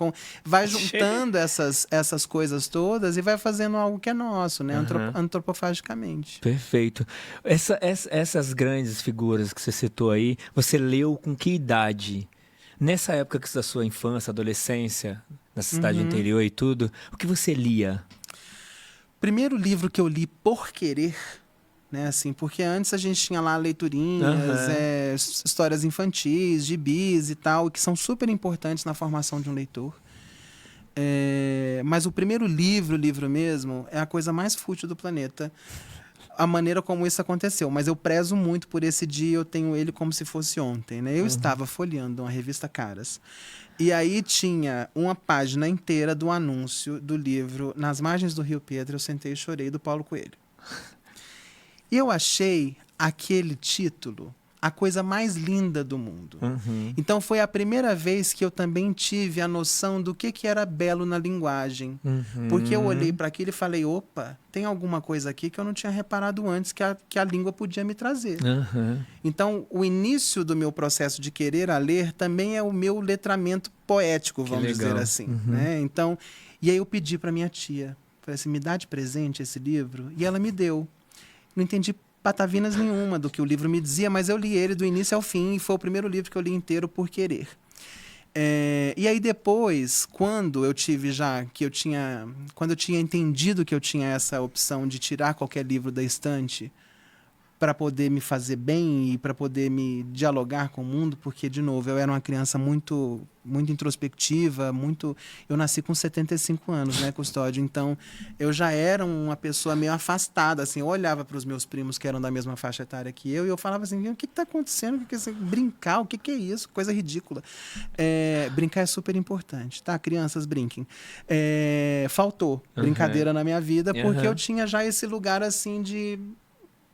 vai juntando essas coisas todas e vai fazendo algo que é nosso, né? Antropofagicamente. Perfeito. Essas grandes figuras que você citou aí, você leu com que idade? Nessa época da sua infância, adolescência, na cidade interior e tudo, o que você lia? Primeiro livro que eu li por querer, né, assim, porque antes a gente tinha lá leiturinhas, histórias infantis, gibis e tal, que são super importantes na formação de um leitor. Mas o primeiro livro mesmo, é a coisa mais fútil do planeta. A maneira como isso aconteceu. Mas eu prezo muito por esse dia, eu tenho ele como se fosse ontem, né? Eu estava folheando uma revista Caras. E aí tinha uma página inteira do anúncio do livro Nas Margens do Rio Pedro, Eu Sentei e Chorei, do Paulo Coelho. E eu achei aquele título a coisa mais linda do mundo. Então foi a primeira vez que eu também tive a noção do que era belo na linguagem. Porque eu olhei para aquilo e falei, opa, tem alguma coisa aqui que eu não tinha reparado antes que a língua podia me trazer. Então, o início do meu processo de querer a ler também é o meu letramento poético, vamos dizer assim. Né? Então, e aí eu pedi para minha tia, falei assim, me dá de presente esse livro? E ela me deu. Não entendi patavinas nenhuma do que o livro me dizia, mas eu li ele do início ao fim e foi o primeiro livro que eu li inteiro por querer. E aí depois, quando eu tinha entendido que eu tinha essa opção de tirar qualquer livro da estante para poder me fazer bem e para poder me dialogar com o mundo, porque, de novo, eu era uma criança muito, muito introspectiva, eu nasci com 75 anos, né, Custódio? Então, eu já era uma pessoa meio afastada, assim, eu olhava para os meus primos que eram da mesma faixa etária que eu e eu falava assim, o que está acontecendo? Brincar, o que é isso? Coisa ridícula. Brincar é super importante, tá? Crianças, brinquem. Faltou brincadeira na minha vida, porque eu tinha já esse lugar, assim, de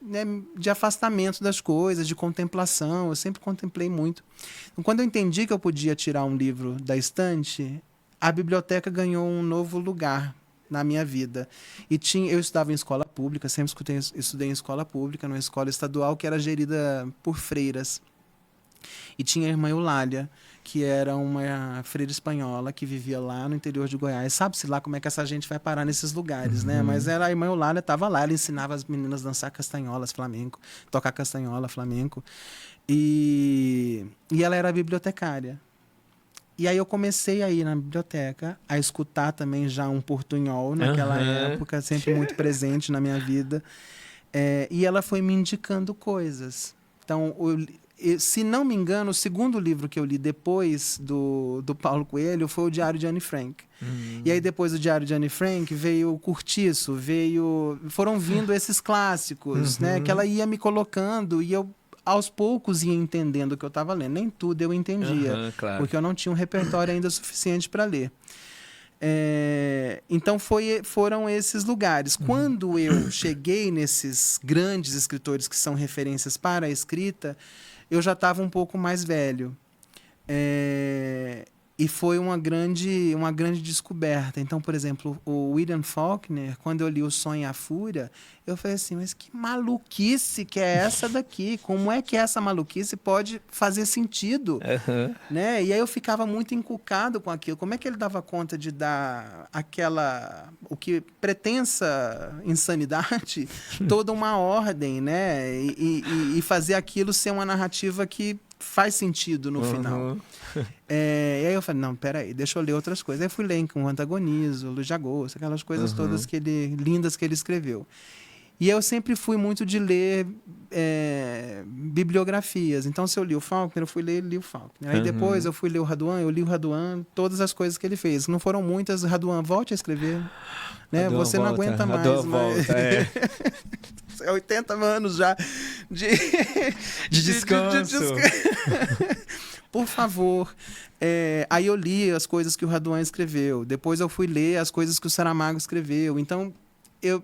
né, de afastamento das coisas, de contemplação. Eu sempre contemplei muito. Então, quando eu entendi que eu podia tirar um livro da estante, a biblioteca ganhou um novo lugar na minha vida. Eu estudava em escola pública, sempre estudei em escola pública, numa escola estadual que era gerida por freiras. E tinha a irmã Eulália, que era uma freira espanhola que vivia lá no interior de Goiás. Sabe-se lá como é que essa gente vai parar nesses lugares, né? Mas a irmã Eulália estava lá, ela ensinava as meninas a dançar castanholas, flamenco, tocar castanhola, flamenco. E ela era bibliotecária. E aí eu comecei a ir na biblioteca, a escutar também já um portunhol naquela época, sempre muito presente na minha vida. E ela foi me indicando coisas. Então, se não me engano, o segundo livro que eu li depois do Paulo Coelho foi o Diário de Anne Frank. E aí, depois do Diário de Anne Frank, veio o Curtiço, foram vindo esses clássicos, né? Que ela ia me colocando e eu, aos poucos, ia entendendo o que eu estava lendo. Nem tudo eu entendia, claro. porque eu não tinha um repertório ainda suficiente para ler. Então foram esses lugares. Quando eu cheguei nesses grandes escritores que são referências para a escrita, eu já estava um pouco mais velho. E foi uma grande descoberta. Então, por exemplo, o William Faulkner, quando eu li O Sonho e a Fúria, eu falei assim, mas que maluquice que é essa daqui? Como é que essa maluquice pode fazer sentido? Né? E aí eu ficava muito encucado com aquilo. Como é que ele dava conta de dar o que pretensa insanidade, toda uma ordem, né? E fazer aquilo ser uma narrativa que faz sentido no final. E aí eu falei, não, peraí, deixa eu ler outras coisas. Aí eu fui ler com o Antagonizo, Luiz de Agosto, aquelas coisas todas lindas que ele escreveu. E eu sempre fui muito de ler bibliografias. Então, se eu li o Faulkner, eu fui ler e li o Faulkner. Aí depois eu fui ler o Raduan, eu li o Raduan, todas as coisas que ele fez. Não foram muitas, Raduan, volte a escrever. Né? Raduan você não aguenta mais. Volta, 80 anos já de descanso. Por favor. Aí eu li as coisas que o Raduan escreveu. Depois eu fui ler as coisas que o Saramago escreveu. Então, eu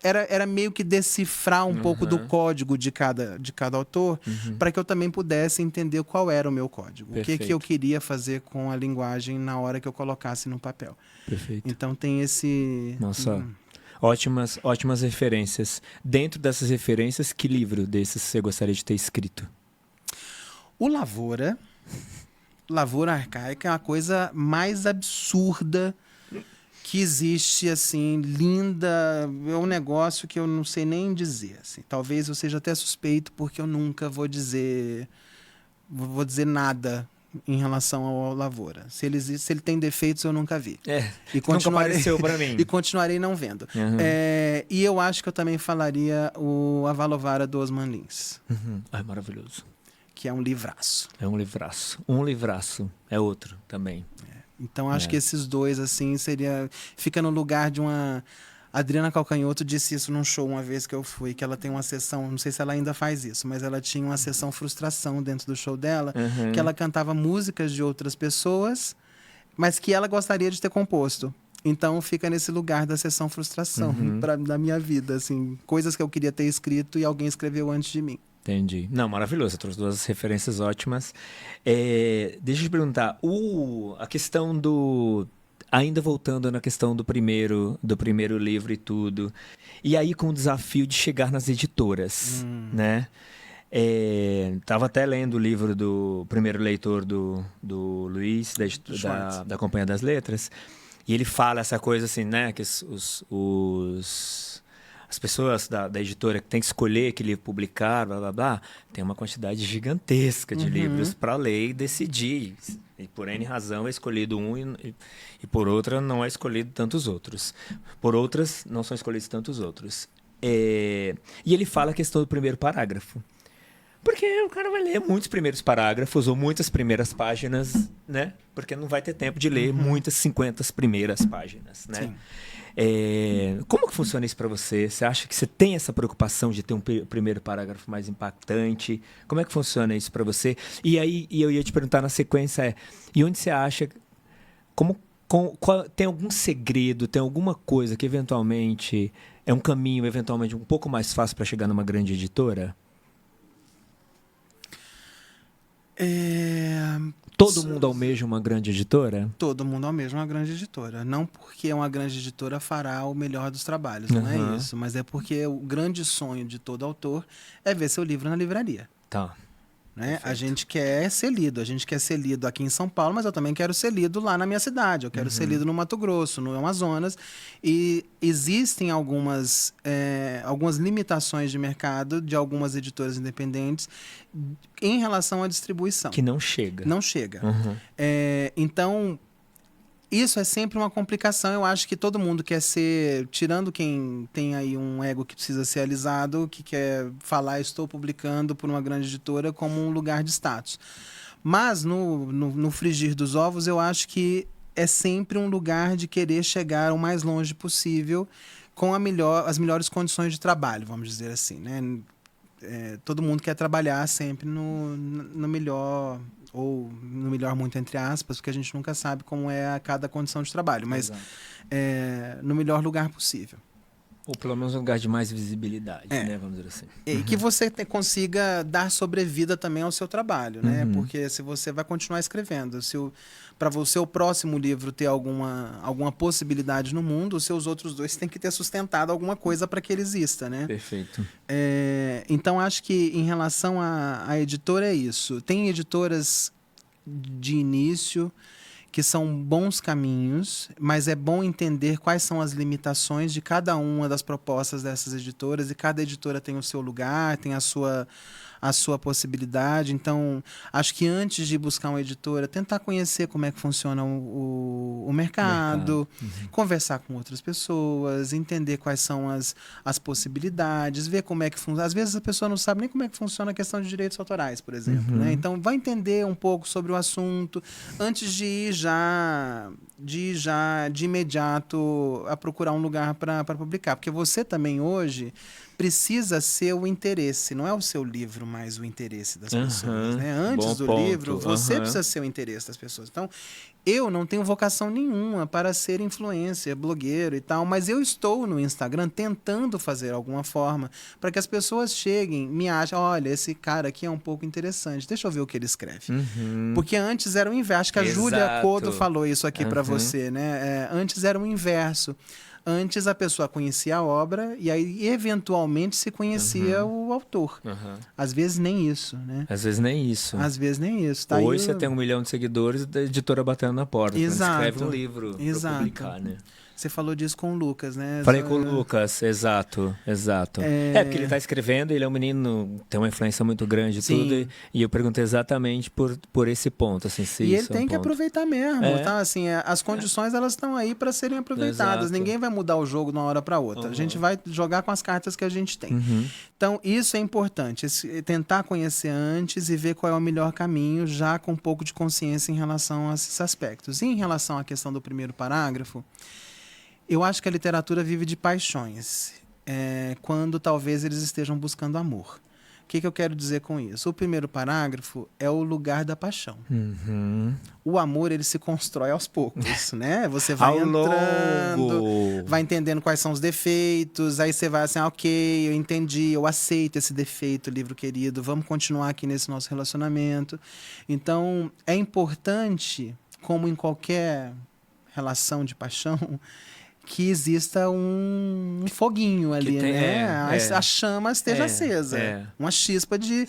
era meio que decifrar um pouco do código de cada autor, para que eu também pudesse entender qual era o meu código. Perfeito. O que eu queria fazer com a linguagem na hora que eu colocasse no papel. Perfeito. Então tem esse... Nossa, ótimas referências. Dentro dessas referências, que livro desses você gostaria de ter escrito? O Lavoura Arcaica é a coisa mais absurda que existe, assim, linda. É um negócio que eu não sei nem dizer. Assim. Talvez eu seja até suspeito, porque eu nunca vou dizer nada em relação ao Lavoura. Se ele tem defeitos, eu nunca vi. Nunca apareceu para mim. E continuarei não vendo. E eu acho que eu também falaria o Avalovara do Osman Lins. É maravilhoso. Que é um livraço. É um livraço. Um livraço é outro também. Então, acho que esses dois, assim, fica no lugar de uma... A Adriana Calcanhoto disse isso num show uma vez que eu fui, que ela tem uma sessão, não sei se ela ainda faz isso, mas ela tinha uma sessão frustração dentro do show dela, que ela cantava músicas de outras pessoas, mas que ela gostaria de ter composto. Então, fica nesse lugar da sessão frustração da minha vida, assim, coisas que eu queria ter escrito e alguém escreveu antes de mim. Entendi. Não, maravilhoso. Trouxe duas referências ótimas. Deixa eu te perguntar. A questão do... Ainda voltando na questão do primeiro livro e tudo. E aí com o desafio de chegar nas editoras, né? Tava até lendo o livro do primeiro leitor do Luiz, da Companhia das Letras. E ele fala essa coisa assim, né? Que as pessoas da editora que tem que escolher que livro publicar, blá, blá, blá, tem uma quantidade gigantesca de livros para ler e decidir. E por N razão é escolhido um e por outra não é escolhido tantos outros. Por outras não são escolhidos tantos outros. E ele fala a questão do primeiro parágrafo. Porque o cara vai ler muitos primeiros parágrafos ou muitas primeiras páginas, né? Porque não vai ter tempo de ler muitas 50 primeiras páginas, né? Sim. Como que funciona isso para você? Você acha que você tem essa preocupação de ter um primeiro parágrafo mais impactante? Como é que funciona isso para você? E aí eu ia te perguntar na sequência, e onde você acha... tem algum segredo, tem alguma coisa que eventualmente é um caminho, eventualmente, um pouco mais fácil para chegar numa grande editora? Todo mundo almeja uma grande editora? Todo mundo almeja uma grande editora. Não porque uma grande editora fará o melhor dos trabalhos, não é isso. Mas é porque o grande sonho de todo autor é ver seu livro na livraria. Tá. Né? A gente quer ser lido. A gente quer ser lido aqui em São Paulo, mas eu também quero ser lido lá na minha cidade. Eu quero ser lido no Mato Grosso, no Amazonas. E existem algumas limitações de mercado de algumas editoras independentes em relação à distribuição. Que não chega. Não chega. Então, isso é sempre uma complicação. Eu acho que todo mundo quer ser, tirando quem tem aí um ego que precisa ser alisado, que quer falar, estou publicando por uma grande editora, como um lugar de status. Mas no frigir dos ovos, eu acho que é sempre um lugar de querer chegar o mais longe possível com as melhores condições de trabalho, vamos dizer assim, né? Todo mundo quer trabalhar sempre no melhor, ou no melhor muito entre aspas, porque a gente nunca sabe como é cada condição de trabalho, mas no melhor lugar possível. Ou pelo menos um lugar de mais visibilidade, né? Vamos dizer assim. E que você consiga dar sobrevida também ao seu trabalho, né? Porque se você vai continuar escrevendo, para você o próximo livro ter alguma possibilidade no mundo, os seus outros dois têm que ter sustentado alguma coisa para que ele exista, né? Perfeito. Então, acho que em relação à editora é isso. Tem editoras de início que são bons caminhos, mas é bom entender quais são as limitações de cada uma das propostas dessas editoras, e cada editora tem o seu lugar, tem a sua possibilidade. Então, acho que antes de buscar uma editora, tentar conhecer como é que funciona o mercado, conversar com outras pessoas, entender quais são as possibilidades, ver como é que funciona. Às vezes a pessoa não sabe nem como é que funciona a questão de direitos autorais, por exemplo. Né? Então, vai entender um pouco sobre o assunto antes de ir de imediato a procurar um lugar para publicar. Porque você também hoje precisa ser o interesse, não é o seu livro mais o interesse das pessoas. Né? Antes do livro, você precisa ser o interesse das pessoas. Então, eu não tenho vocação nenhuma para ser influencer, blogueiro e tal, mas eu estou no Instagram tentando fazer alguma forma para que as pessoas cheguem, me achem, olha, esse cara aqui é um pouco interessante, deixa eu ver o que ele escreve. Porque antes era o inverso. Acho que a Júlia Codo falou isso aqui para você, né? Antes era o inverso. Antes a pessoa conhecia a obra e aí eventualmente se conhecia o autor. Às vezes nem isso, né? Às vezes nem isso. Às vezes nem isso. Tá? Hoje você tem 1 milhão de seguidores e a editora batendo na porta. Exato. Escreve um livro para publicar, né? Você falou disso com o Lucas, né? Falei com o Lucas, exato. Porque ele está escrevendo, ele é um menino, tem uma influência muito grande e tudo, e eu perguntei exatamente por esse ponto. Assim, se e isso ele tem que aproveitar mesmo, tá? Assim, as condições elas estão aí para serem aproveitadas. Exato. Ninguém vai mudar o jogo de uma hora para outra. A gente vai jogar com as cartas que a gente tem. Então, isso é importante, tentar conhecer antes e ver qual é o melhor caminho, já com um pouco de consciência em relação a esses aspectos. E em relação à questão do primeiro parágrafo, eu acho que a literatura vive de paixões, quando talvez eles estejam buscando amor. O que eu quero dizer com isso? O primeiro parágrafo é o lugar da paixão. O amor, ele se constrói aos poucos, né? Você vai entrando, vai entendendo quais são os defeitos, aí você vai assim, ok, eu entendi, eu aceito esse defeito, livro querido, vamos continuar aqui nesse nosso relacionamento. Então, é importante, como em qualquer relação de paixão, que exista um foguinho ali, né? A chama esteja acesa. Uma chispa de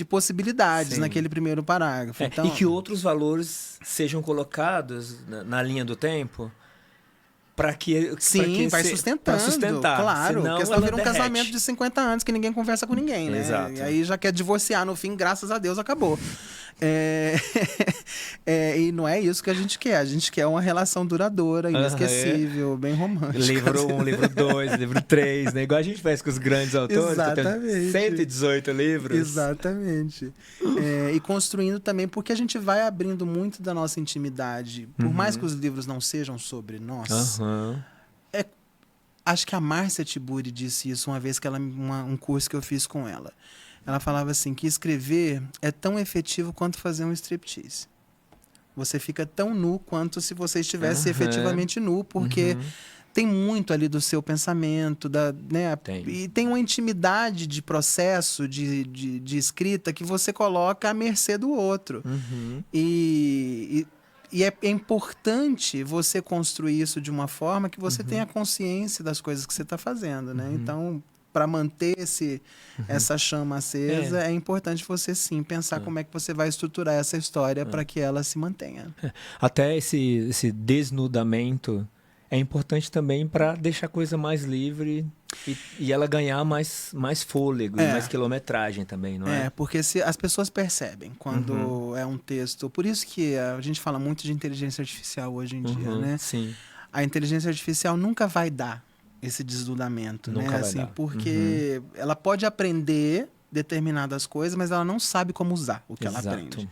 possibilidades naquele primeiro parágrafo. Então, e que outros valores sejam colocados na linha do tempo para que... vai sustentando. Claro, senão porque senão vira um casamento de 50 anos que ninguém conversa com ninguém, né? Exato. E aí já quer divorciar no fim, graças a Deus, acabou. E não é isso que a gente quer. A gente quer uma relação duradoura, inesquecível, bem romântica. Livro 1, livro 2, livro 3, né? Igual a gente faz com os grandes autores. Exatamente. 118 livros. Exatamente. E construindo também, porque a gente vai abrindo muito da nossa intimidade. Por mais que os livros não sejam sobre nós, acho que a Márcia Tiburi disse isso uma vez, que um curso que eu fiz com ela. Ela falava assim, que escrever é tão efetivo quanto fazer um striptease. Você fica tão nu quanto se você estivesse efetivamente nu, porque tem muito ali do seu pensamento, né? E tem uma intimidade de processo, de escrita, que você coloca à mercê do outro. E é importante você construir isso de uma forma que você tenha consciência das coisas que você está fazendo, né? Então, para manter essa chama acesa, é importante você sim pensar como é que você vai estruturar essa história para que ela se mantenha. Até esse desnudamento é importante também para deixar a coisa mais livre e ela ganhar mais fôlego e mais quilometragem também, não é? Porque as pessoas percebem quando é um texto... Por isso que a gente fala muito de inteligência artificial hoje em dia, né? Sim. A inteligência artificial nunca vai dar esse desnudamento, nunca né? Vai assim, dar. Porque ela pode aprender determinadas coisas, mas ela não sabe como usar o que ela aprende.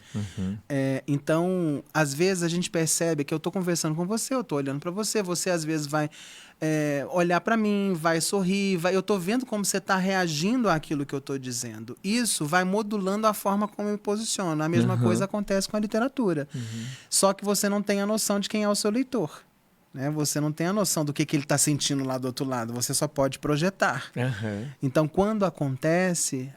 Então, às vezes a gente percebe que eu estou conversando com você, eu estou olhando para você, você às vezes vai olhar para mim, vai sorrir, eu estou vendo como você está reagindo àquilo que eu estou dizendo. Isso vai modulando a forma como eu me posiciono. A mesma coisa acontece com a literatura. Só que você não tem a noção de quem é o seu leitor. Né? Você não tem a noção do que ele está sentindo lá do outro lado. Você só pode projetar. Então, quando acontece...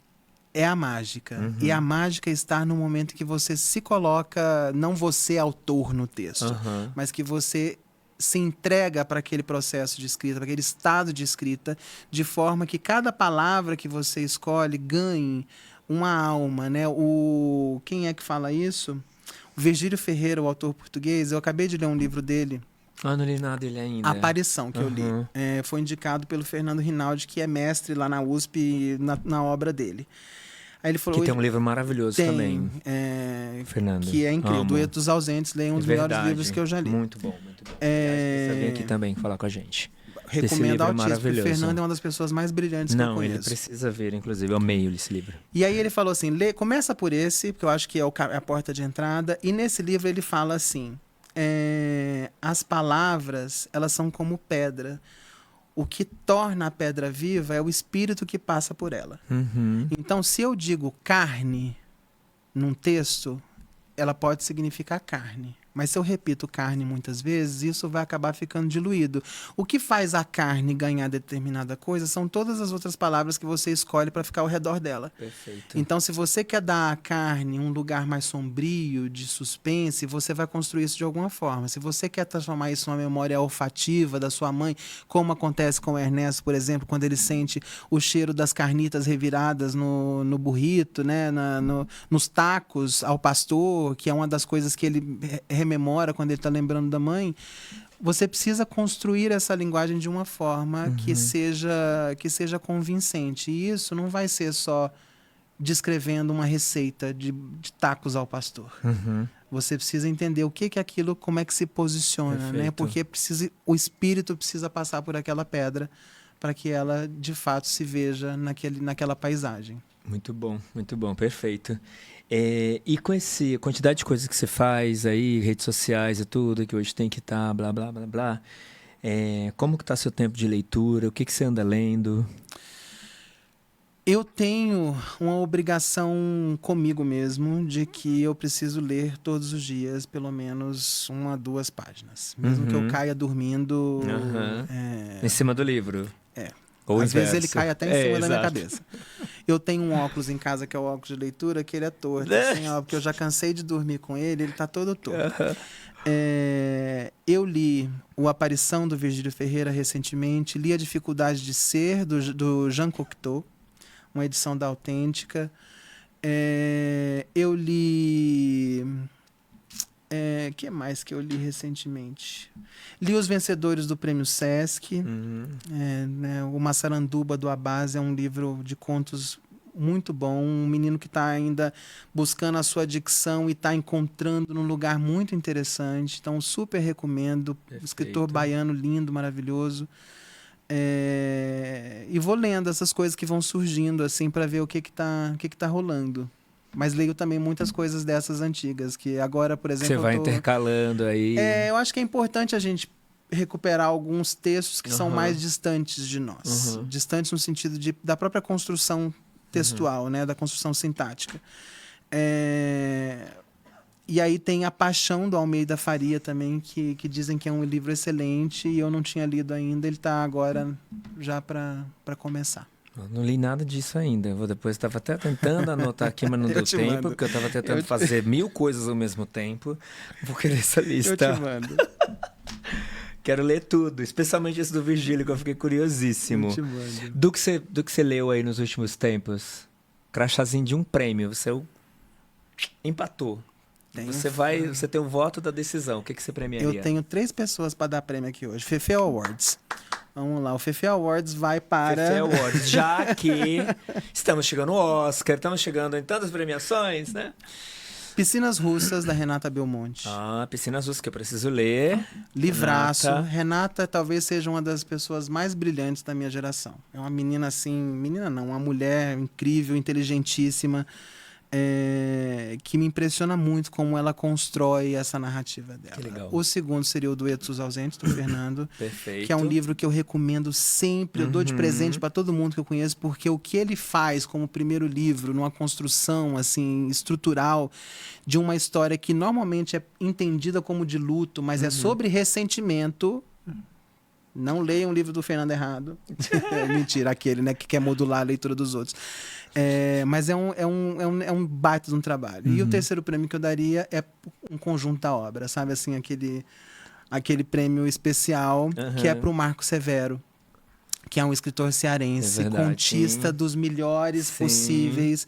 é a mágica. E a mágica está no momento que você se coloca, não você autor no texto, mas que você se entrega para aquele processo de escrita, para aquele estado de escrita, de forma que cada palavra que você escolhe ganhe uma alma, né? Quem é que fala isso? O Virgílio Ferreira, o autor português, eu acabei de ler um livro dele. Não li nada dele ainda. Aparição, que eu li. Foi indicado pelo Fernando Rinaldi, que é mestre lá na USP, na obra dele. Aí ele falou, que tem um livro maravilhoso também, Fernando. Que é incrível. Dueto dos Ausentes, leia um dos melhores livros que eu já li. Muito bom, muito bom. Você vem aqui também falar com a gente. Recomendo altíssimo. O Fernando é uma das pessoas mais brilhantes que eu conheço. Ele precisa ver, inclusive. Eu amei esse livro. E aí ele falou assim, começa por esse, porque eu acho que é a porta de entrada. E nesse livro ele fala assim, as palavras, elas são como pedra. O que torna a pedra viva é o espírito que passa por ela. Então, se eu digo carne num texto, ela pode significar carne. Mas se eu repito carne muitas vezes, isso vai acabar ficando diluído. O que faz a carne ganhar determinada coisa são todas as outras palavras que você escolhe para ficar ao redor dela. Perfeito. Então, se você quer dar à carne um lugar mais sombrio, de suspense, você vai construir isso de alguma forma. Se você quer transformar isso numa memória olfativa da sua mãe, como acontece com o Ernesto, por exemplo, quando ele sente o cheiro das carnitas reviradas no burrito, né? Nos tacos ao pastor, que é uma das coisas que ele rememora quando ele está lembrando da mãe, você precisa construir essa linguagem de uma forma que seja convincente. E isso não vai ser só descrevendo uma receita de tacos ao pastor. Você precisa entender o que é aquilo, como é que se posiciona, né? Porque o espírito precisa passar por aquela pedra para que ela, de fato, se veja naquela paisagem. Muito bom, perfeito. E com essa quantidade de coisas que você faz aí, redes sociais e tudo, que hoje tem que estar, blá, blá, blá, blá, como que está seu tempo de leitura? O que você anda lendo? Eu tenho uma obrigação comigo mesmo de que eu preciso ler todos os dias pelo menos 1 a 2 páginas. Mesmo que eu caia dormindo... Em cima do livro. Ou às vezes ele cai até em cima da minha cabeça. Eu tenho um óculos em casa que é o óculos de leitura, que ele é torto. Assim, porque eu já cansei de dormir com ele está todo torto. Eu li O Aparição do Virgílio Ferreira recentemente, li A Dificuldade de Ser, do Jean Cocteau, uma edição da Autêntica. Eu li... que mais que eu li recentemente? Li Os Vencedores do Prêmio Sesc. O Massaranduba do Abbas é um livro de contos muito bom. Um menino que está ainda buscando a sua dicção e está encontrando num lugar muito interessante. Então, super recomendo. Perfeito. Escritor baiano lindo, maravilhoso. E vou lendo essas coisas que vão surgindo assim para ver o que tá rolando. Mas leio também muitas coisas dessas antigas, que agora, por exemplo... Você vai intercalando aí. Eu acho que é importante a gente recuperar alguns textos que são mais distantes de nós. Distantes no sentido da própria construção textual, né? Da construção sintática. E aí tem A Paixão, do Almeida Faria também, que dizem que é um livro excelente e eu não tinha lido ainda. Ele está agora já para começar. Eu não li nada disso ainda. Depois estava até tentando anotar aqui, mas não deu tempo, porque eu estava tentando fazer 1000 coisas ao mesmo tempo. Vou querer essa lista. Eu te mando. Quero ler tudo, especialmente esse do Virgílio, que eu fiquei curiosíssimo. Eu te mando. Do que você leu aí nos últimos tempos? Crachazinho de um prêmio, você empatou. Você tem o voto da decisão. O que você premiaria? Eu tenho 3 pessoas para dar prêmio aqui hoje. Fefe Awards. Vamos lá, o Fefe Awards vai para... Fefe Awards, já que estamos chegando ao Oscar, estamos chegando em tantas premiações, né? Piscinas Russas, da Renata Belmonte. Piscinas Russas, que eu preciso ler. Livraço. Renata talvez seja uma das pessoas mais brilhantes da minha geração. É uma menina assim... Menina não, uma mulher incrível, inteligentíssima. Que me impressiona muito como ela constrói essa narrativa dela. Que legal. O segundo seria o Duetos dos Ausentes, do Fernando. Perfeito. Que é um livro que eu recomendo sempre, eu dou de presente para todo mundo que eu conheço, porque o que ele faz como primeiro livro, numa construção assim estrutural de uma história que normalmente é entendida como de luto, mas é sobre ressentimento. Não leiam um livro do Fernando errado. Mentira, aquele, né, que quer modular a leitura dos outros. Mas é um baita de um trabalho. E o terceiro prêmio que eu daria é um conjunto da obra, sabe? Assim, aquele prêmio especial que é para o Marco Severo, que é um escritor cearense, contista dos melhores possíveis.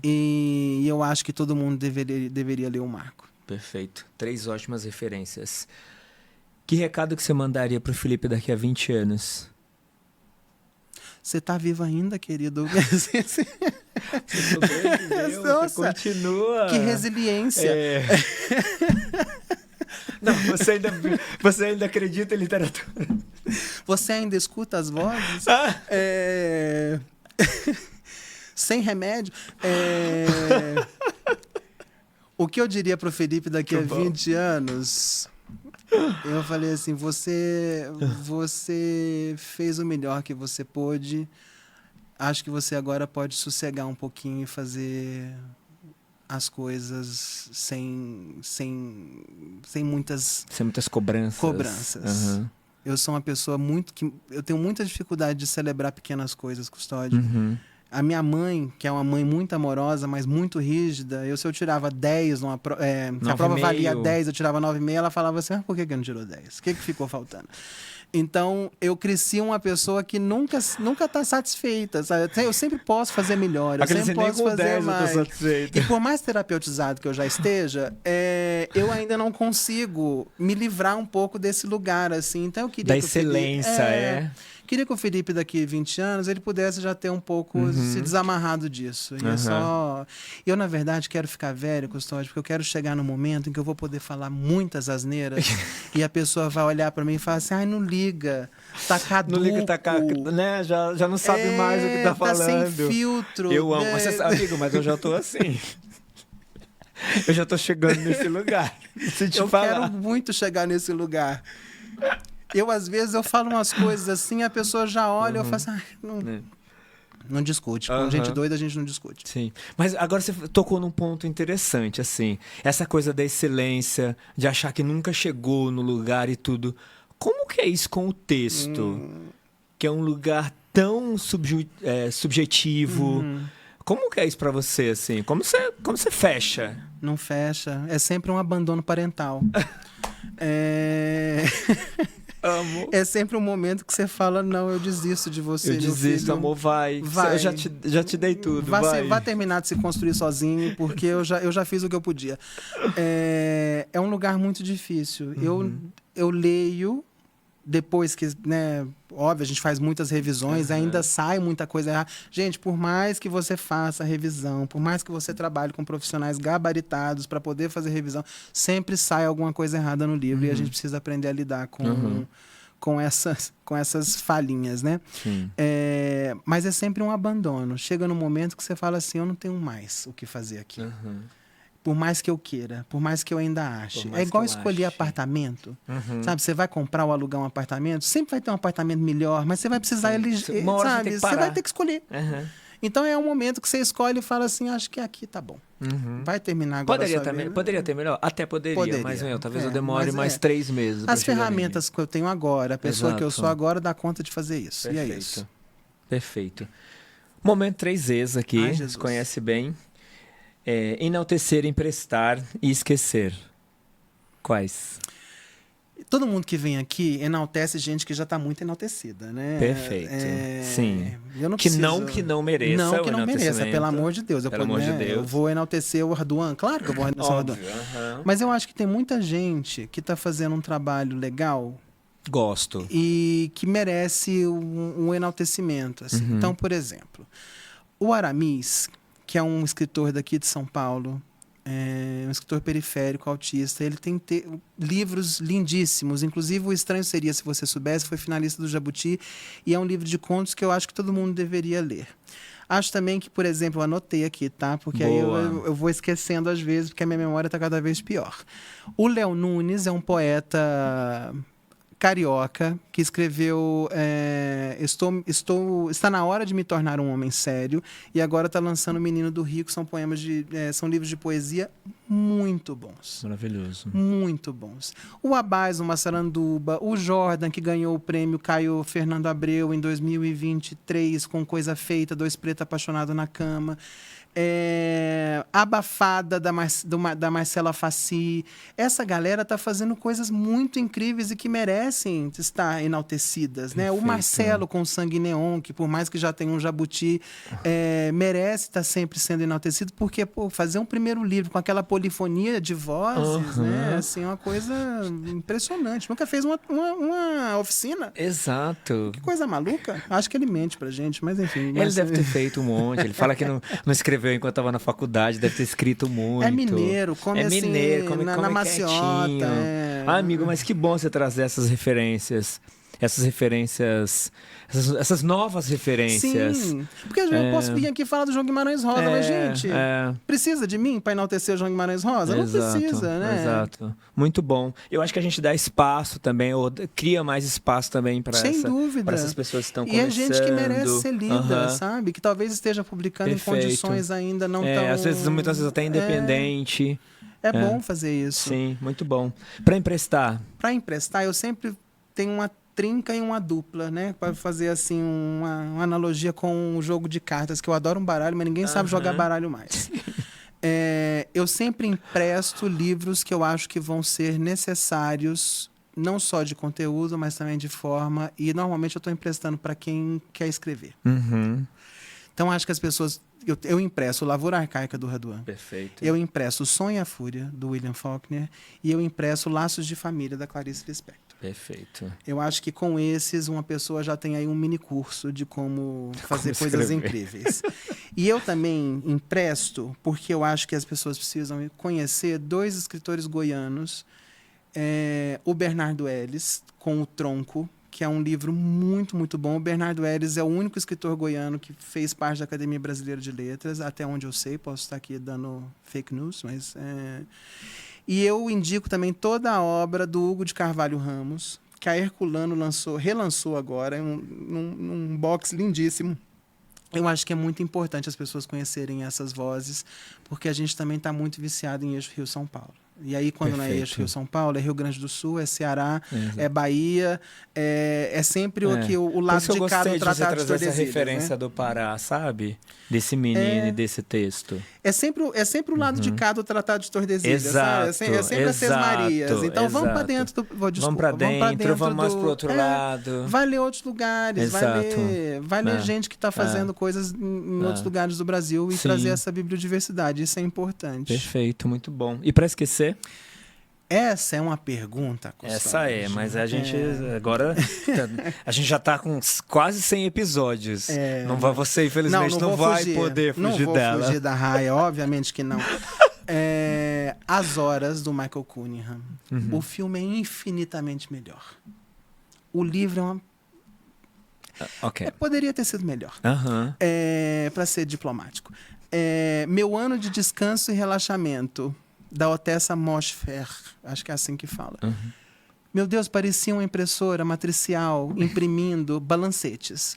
E eu acho que todo mundo deveria ler o Marco. Perfeito. 3 ótimas referências. Que recado que você mandaria para o Felipe daqui a 20 anos? Você tá vivo ainda, querido? Você sobreviveu, você continua. Que resiliência. Não, você ainda acredita em literatura? Você ainda escuta as vozes? Sem remédio? O que eu diria pro Felipe daqui a 20 anos... Eu falei assim, você fez o melhor que você pôde. Acho que você agora pode sossegar um pouquinho e fazer as coisas sem muitas cobranças. Eu sou uma pessoa eu tenho muita dificuldade de celebrar pequenas coisas, Custódio. A minha mãe, que é uma mãe muito amorosa, mas muito rígida, se eu tirava 10, se a prova valia 10, eu tirava 9,5, ela falava assim, por que não tirou 10? O que ficou faltando? Então, eu cresci uma pessoa que nunca tá satisfeita, sabe? Eu sempre posso fazer melhor, eu sempre posso fazer 10, mais. Eu tô satisfeito. E por mais terapeutizado que eu já esteja, eu ainda não consigo me livrar um pouco desse lugar, assim. Então, eu queria da excelência, Queria que o Felipe, daqui a 20 anos, ele pudesse já ter um pouco se desamarrado disso. E eu, na verdade, quero ficar velho, Custódio, porque eu quero chegar no momento em que eu vou poder falar muitas asneiras e a pessoa vai olhar para mim e falar assim, não liga, tá caduco. Não liga, né? Já não sabe mais o que tá falando. Tá sem filtro. Eu amo. Você, amigo, mas eu já tô assim. Eu já tô chegando nesse lugar. Quero muito chegar nesse lugar. Às vezes, eu falo umas coisas assim, a pessoa já olha e eu faço assim, não discute. Com gente doida, a gente não discute. Sim. Mas agora você tocou num ponto interessante, assim. Essa coisa da excelência, de achar que nunca chegou no lugar e tudo. Como que é isso com o texto? Que é um lugar tão subjetivo. Como que é isso pra você, assim? Como você fecha? Não fecha. É sempre um abandono parental. Amo. É sempre um momento que você fala, não, eu desisto de você. Eu desisto, amor, vai. Eu já te dei tudo, vai terminar de se construir sozinho, porque eu já fiz o que eu podia. É um lugar muito difícil. Eu leio, depois que, né, óbvio, a gente faz muitas revisões, ainda sai muita coisa errada. Gente, por mais que você faça a revisão, por mais que você trabalhe com profissionais gabaritados para poder fazer revisão, sempre sai alguma coisa errada no livro e a gente precisa aprender a lidar com essas falhinhas, né? Mas é sempre um abandono. Chega num momento que você fala assim, eu não tenho mais o que fazer aqui. Por mais que eu queira, por mais que eu ainda ache. É igual escolher apartamento. Sabe, você vai comprar ou alugar um apartamento, sempre vai ter um apartamento melhor, mas você vai precisar sabe? Você vai ter que escolher. Então é um momento que você escolhe e fala assim, acho que aqui tá bom. Vai terminar agora. Poderia ter melhor? Até poderia. Mas talvez eu demore mais 3 meses. As ferramentas que eu tenho agora, a pessoa que eu sou agora dá conta de fazer isso. Perfeito. E é isso. Perfeito. Momento 3Es aqui, você conhece bem. Enaltecer, emprestar e esquecer. Quais? Todo mundo que vem aqui enaltece gente que já está muito enaltecida, né? Perfeito. Sim. Eu não que preciso... não mereça. Não que não mereça, pelo amor de Deus. Eu vou enaltecer o Arduan, claro que eu vou enaltecer o Arduan. Mas eu acho que tem muita gente que está fazendo um trabalho legal. Gosto. E que merece um enaltecimento. Assim. Então, por exemplo, o Aramis, que é um escritor daqui de São Paulo, um escritor periférico, autista, ele tem livros lindíssimos, inclusive O Estranho Seria Se Você Soubesse, foi finalista do Jabuti, e é um livro de contos que eu acho que todo mundo deveria ler. Acho também que, por exemplo, eu anotei aqui, tá? Porque aí eu vou esquecendo às vezes, porque a minha memória está cada vez pior. O Léo Nunes é um poeta carioca, que escreveu Está na Hora de Me Tornar um Homem Sério, e agora está lançando O Menino do Rico. São são livros de poesia muito bons. Maravilhoso. Muito bons. O Abás, o Massaranduba, o Jordan, que ganhou o prêmio Caio Fernando Abreu em 2023 com Coisa Feita, Dois Pretos Apaixonados na Cama. Abafada da Marcela Fassi. Essa galera tá fazendo coisas muito incríveis e que merecem estar enaltecidas, né? O Marcelo com Sangue Neon, que por mais que já tenha um Jabuti, merece estar sempre sendo enaltecido, porque fazer um primeiro livro com aquela polifonia de vozes, né? Assim, é uma coisa impressionante. Nunca fez uma oficina. Exato. Que coisa maluca. Acho que ele mente pra gente, mas enfim. Ele deve ter feito um monte. Ele fala que não escreveu enquanto estava na faculdade, deve ter escrito muito. É mineiro, come na maciota. Amigo, mas que bom você trazer essas referências. Essas novas referências. Sim, porque eu posso vir aqui e falar do João Guimarães Rosa, mas, gente, precisa de mim para enaltecer o João Guimarães Rosa? Não precisa, né? Exato. Muito bom. Eu acho que a gente dá espaço também, ou cria mais espaço também para essas pessoas que estão começando. E é gente que merece ser lida, sabe? Que talvez esteja publicando em condições ainda não tão... Muitas vezes até independente. É bom fazer isso. Sim, muito bom. Para emprestar? Para emprestar, eu sempre tenho uma trinca e uma dupla, né? Para fazer assim uma analogia com o jogo de cartas, que eu adoro um baralho, mas ninguém sabe jogar baralho mais. Eu sempre empresto livros que eu acho que vão ser necessários, não só de conteúdo, mas também de forma, e normalmente eu estou emprestando para quem quer escrever. Então, acho que as pessoas... Eu impresso Lavoura Arcaica, do Raduan. Perfeito. Eu impresso Sonho e a Fúria, do William Faulkner. E eu impresso Laços de Família, da Clarice Lispector. Perfeito. Eu acho que com esses, uma pessoa já tem aí um mini curso de como fazer coisas incríveis. E eu também empresto, porque eu acho que as pessoas precisam conhecer 2 escritores goianos. O Bernardo Ellis, com O Tronco, que é um livro muito, muito bom. O Bernardo Ellis é o único escritor goiano que fez parte da Academia Brasileira de Letras, até onde eu sei, posso estar aqui dando fake news, mas... E eu indico também toda a obra do Hugo de Carvalho Ramos, que a Herculano relançou agora, num box lindíssimo. Eu acho que é muito importante as pessoas conhecerem essas vozes, porque a gente também está muito viciado em Eixo Rio-São Paulo. E aí, quando não é Eixo Rio-São Paulo, é Rio Grande do Sul, é Ceará, é Bahia, é sempre o lado de cada Tratado de Tordesilhas. Essa referência do Pará, sabe? Desse menino e desse texto. É sempre o lado de cada Tratado de Tordesilhas, exato, sabe? É sempre as Seis Marias. Então, vamos para dentro do... Vamos para dentro, vamos mais para o outro lado. Vai ler outros lugares, vai ler gente que está fazendo coisas em outros lugares do Brasil e trazer essa bibliodiversidade. Isso é importante. Perfeito, muito bom. E para esquecer? Essa é uma pergunta, Custódio. Mas a gente agora a gente já está com quase 100 episódios. Você, infelizmente, não vai poder fugir dela. Não vou fugir da raia, obviamente que não. As Horas, do Michael Cunningham. O filme é infinitamente melhor. O livro é uma... poderia ter sido melhor. Para ser diplomático. Meu Ano de Descanso e Relaxamento, da Otessa Moschfer, acho que é assim que fala. Meu Deus, parecia uma impressora matricial imprimindo balancetes.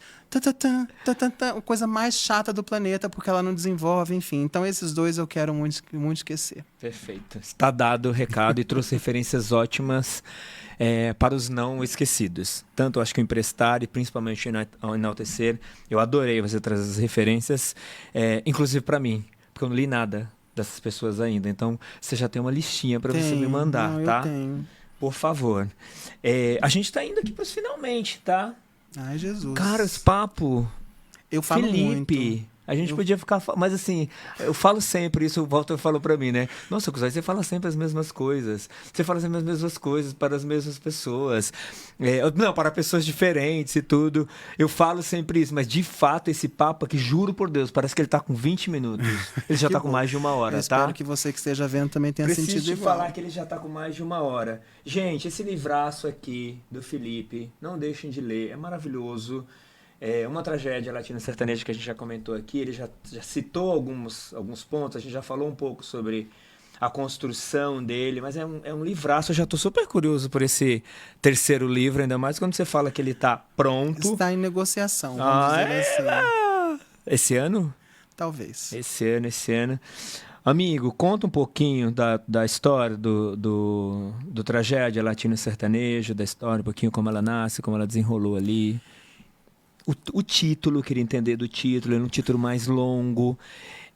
Coisa mais chata do planeta, porque ela não desenvolve, enfim. Então, esses dois eu quero muito, muito esquecer. Perfeito. Está dado o recado e trouxe referências ótimas para os não esquecidos. Tanto, acho que o Emprestar e principalmente o Enaltecer. Eu adorei você trazer as referências, inclusive para mim, porque eu não li nada dessas pessoas ainda. Então, você já tem uma listinha para você me mandar, não, tá? Eu tenho. Por favor. A gente está indo aqui para os finalmente, tá? Ai, Jesus. Cara, esse papo... Eu falo Felipe, muito. A gente podia ficar... Mas assim, eu falo sempre isso, o Walter falou pra mim, né? Nossa, Custódio, você fala sempre as mesmas coisas. Você fala sempre as mesmas coisas para as mesmas pessoas. Não, para pessoas diferentes e tudo. Eu falo sempre isso, mas de fato esse papo aqui, juro por Deus, parece que ele tá com 20 minutos. Ele já tá com mais de 1 hora, eu tá? Espero que você que esteja vendo também tenha Preciso sentido te igual. falar que ele já tá com mais de 1 hora. Gente, esse livraço aqui do Felipe, não deixem de ler, é maravilhoso. É uma tragédia latina sertaneja que a gente já comentou aqui, ele já citou alguns pontos, a gente já falou um pouco sobre a construção dele, mas é um livraço, eu já estou super curioso por esse terceiro livro, ainda mais quando você fala que ele está pronto. Está em negociação, vamos dizer assim. Esse ano? Talvez. Esse ano. Amigo, conta um pouquinho da história do tragédia latina sertaneja, da história, um pouquinho como ela nasce, como ela desenrolou ali. O título, eu queria entender do título, é um título mais longo,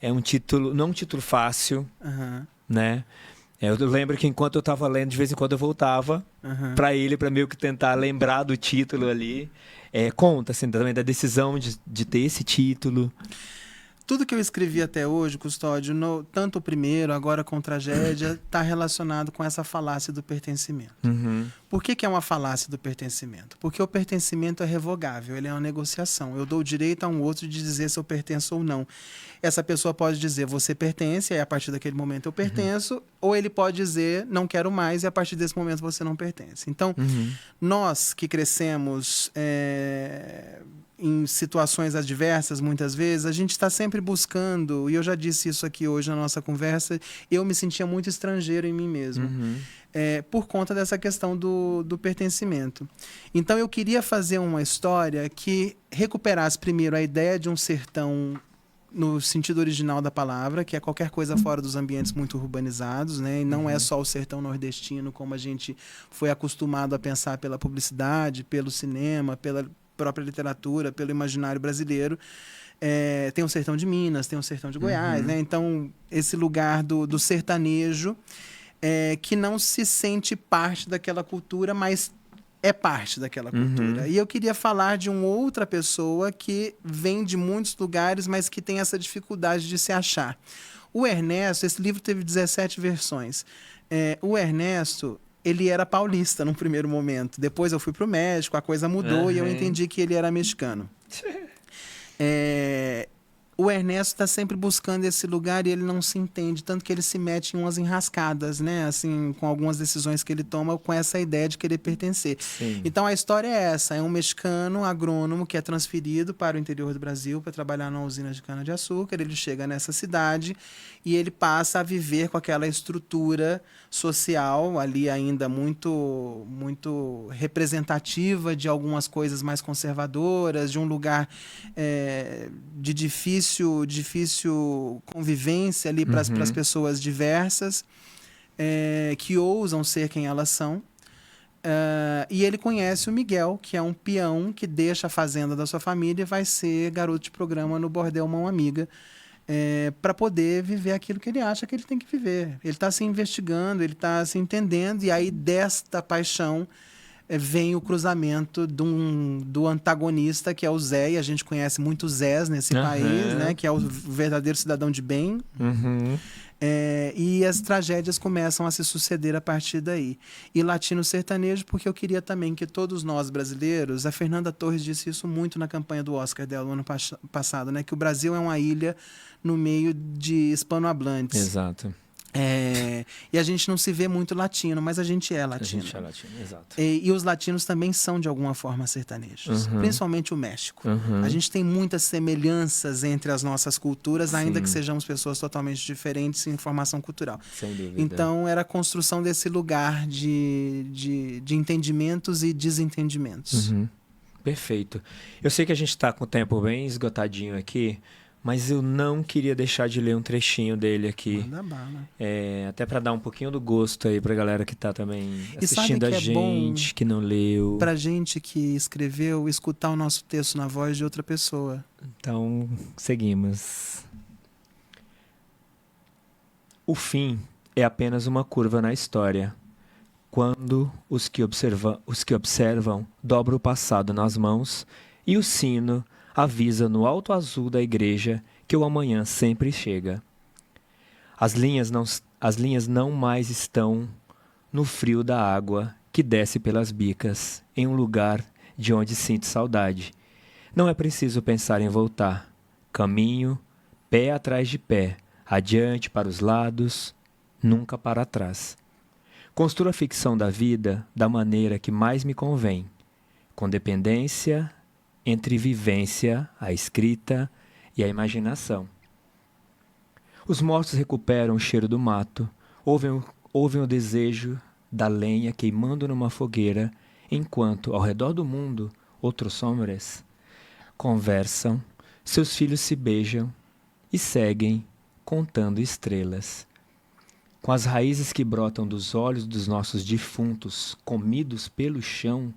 é um título, não um título fácil, né? Eu lembro que enquanto eu estava lendo, de vez em quando eu voltava para meio que tentar lembrar do título ali. Conta, assim, também da decisão de ter esse título. Tudo que eu escrevi até hoje, Custódio, tanto o primeiro, agora com tragédia, está relacionado com essa falácia do pertencimento. Por que é uma falácia do pertencimento? Porque o pertencimento é revogável, ele é uma negociação. Eu dou o direito a um outro de dizer se eu pertenço ou não. Essa pessoa pode dizer, você pertence, e a partir daquele momento eu pertenço, ou ele pode dizer, não quero mais, e a partir desse momento você não pertence. Então, nós que crescemos... em situações adversas, muitas vezes, a gente está sempre buscando, e eu já disse isso aqui hoje na nossa conversa, eu me sentia muito estrangeiro em mim mesmo, por conta dessa questão do pertencimento. Então, eu queria fazer uma história que recuperasse primeiro a ideia de um sertão no sentido original da palavra, que é qualquer coisa fora dos ambientes muito urbanizados, né? E não é só o sertão nordestino, como a gente foi acostumado a pensar pela publicidade, pelo cinema, pela própria literatura, pelo imaginário brasileiro. Tem o sertão de Minas, tem o sertão de Goiás, né? Então, esse lugar do sertanejo que não se sente parte daquela cultura, mas é parte daquela cultura. E eu queria falar de uma outra pessoa que vem de muitos lugares, mas que tem essa dificuldade de se achar. O Ernesto, esse livro teve 17 versões. O Ernesto... ele era paulista num primeiro momento. Depois eu fui pro México, a coisa mudou e eu entendi que ele era mexicano. O Ernesto está sempre buscando esse lugar e ele não se entende, tanto que ele se mete em umas enrascadas, né? Assim, com algumas decisões que ele toma com essa ideia de querer pertencer. Sim. Então a história é essa, é um mexicano agrônomo que é transferido para o interior do Brasil para trabalhar numa usina de cana-de-açúcar. Ele chega nessa cidade e ele passa a viver com aquela estrutura social ali ainda muito, muito representativa de algumas coisas mais conservadoras, de um lugar de difícil convivência ali para as pessoas diversas, que ousam ser quem elas são. E ele conhece o Miguel, que é um peão que deixa a fazenda da sua família e vai ser garoto de programa no bordel Mão Amiga, para poder viver aquilo que ele acha que ele tem que viver. Ele está se investigando, ele está se entendendo, e aí desta paixão vem o cruzamento do antagonista, que é o Zé, e a gente conhece muito Zés nesse país, né? Que é o verdadeiro cidadão de bem. E as tragédias começam a se suceder a partir daí. E latino sertanejo, porque eu queria também que todos nós brasileiros, a Fernanda Torres disse isso muito na campanha do Oscar dela no ano passado, né? Que o Brasil é uma ilha no meio de hispanohablantes. Exato. E a gente não se vê muito latino, mas a gente é latino. A gente é latino, exato. E os latinos também são, de alguma forma, sertanejos. Principalmente o México. A gente tem muitas semelhanças entre as nossas culturas, ainda que sejamos pessoas totalmente diferentes em formação cultural. Sem dúvida. Então, era a construção desse lugar de entendimentos e desentendimentos. Perfeito. Eu sei que a gente está com o tempo bem esgotadinho aqui, mas eu não queria deixar de ler um trechinho dele aqui. Manda bala. Até para dar um pouquinho do gosto aí pra galera que tá também assistindo a gente, que não leu. Pra gente que escreveu, escutar o nosso texto na voz de outra pessoa. Então, seguimos. O fim é apenas uma curva na história. Quando os que observam dobram o passado nas mãos e o sino avisa no alto azul da igreja que o amanhã sempre chega. As linhas não mais estão no frio da água que desce pelas bicas, em um lugar de onde sinto saudade. Não é preciso pensar em voltar. Caminho, pé atrás de pé, adiante para os lados, nunca para trás. Construo a ficção da vida da maneira que mais me convém, com dependência entre vivência, a escrita e a imaginação. Os mortos recuperam o cheiro do mato, ouvem o desejo da lenha queimando numa fogueira, enquanto, ao redor do mundo, outros homens conversam, seus filhos se beijam e seguem contando estrelas. Com as raízes que brotam dos olhos dos nossos defuntos, comidos pelo chão,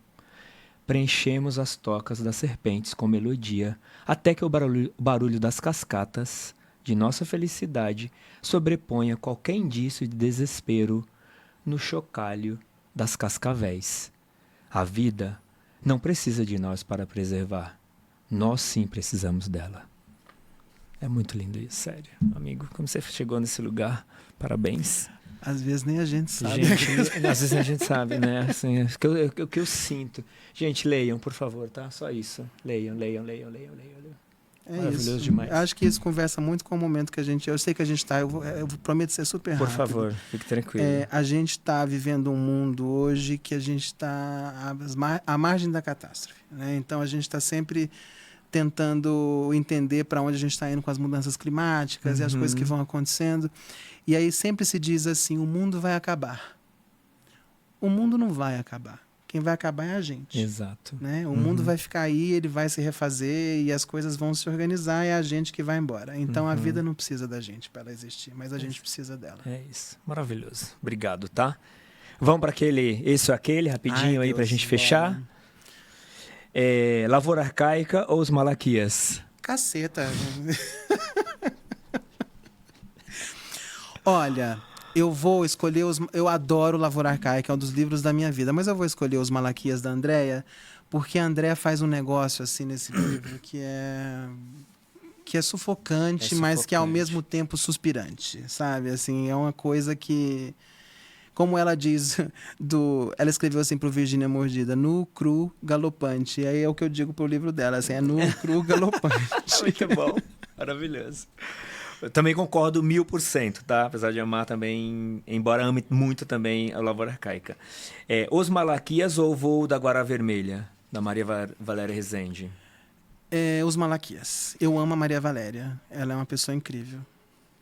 preenchemos as tocas das serpentes com melodia, até que o barulho das cascatas de nossa felicidade sobreponha qualquer indício de desespero no chocalho das cascavéis. A vida não precisa de nós para preservar. Nós sim precisamos dela. É muito lindo isso, sério. Amigo, como você chegou nesse lugar, parabéns. Às vezes nem a gente sabe. Às vezes a gente sabe, né? Assim, o que eu sinto. Gente, leiam, por favor, tá? Só isso. Leiam. É maravilhoso isso. demais. Acho que isso conversa muito com o momento que a gente... Eu sei que a gente está... Eu prometo ser super rápido. Por favor, fique tranquilo. A gente está vivendo um mundo hoje que a gente está à margem da catástrofe, né? Então, a gente está sempre tentando entender para onde a gente está indo com as mudanças climáticas e as coisas que vão acontecendo. E aí sempre se diz assim, o mundo vai acabar. O mundo não vai acabar. Quem vai acabar é a gente. Exato. Né? O mundo vai ficar aí, ele vai se refazer e as coisas vão se organizar e é a gente que vai embora. Então a vida não precisa da gente para ela existir, mas a gente precisa dela. É isso. Maravilhoso. Obrigado, tá? Vamos para aquele, esse ou aquele, rapidinho. Ai, aí para a gente fechar. Lavoura Arcaica ou os Malaquias? Caceta. Olha, eu vou escolher eu adoro Lavoura Arcaica, é um dos livros da minha vida, mas eu vou escolher os Malaquias da Andréia, porque a Andréia faz um negócio assim nesse livro que é sufocante, mas que é ao mesmo tempo suspirante, sabe? Assim, é uma coisa que, como ela diz, ela escreveu assim pro Virgínia Mordida, nu, cru, galopante. E aí é o que eu digo pro livro dela, assim, é nu, cru, galopante. Muito bom, maravilhoso. Eu também concordo 1000%, tá? Apesar de amar também, embora ame muito também a Lavoura Arcaica. Os Malaquias ou o Voo da Guará Vermelha, da Maria Valéria Rezende? Os Malaquias. Eu amo a Maria Valéria. Ela é uma pessoa incrível.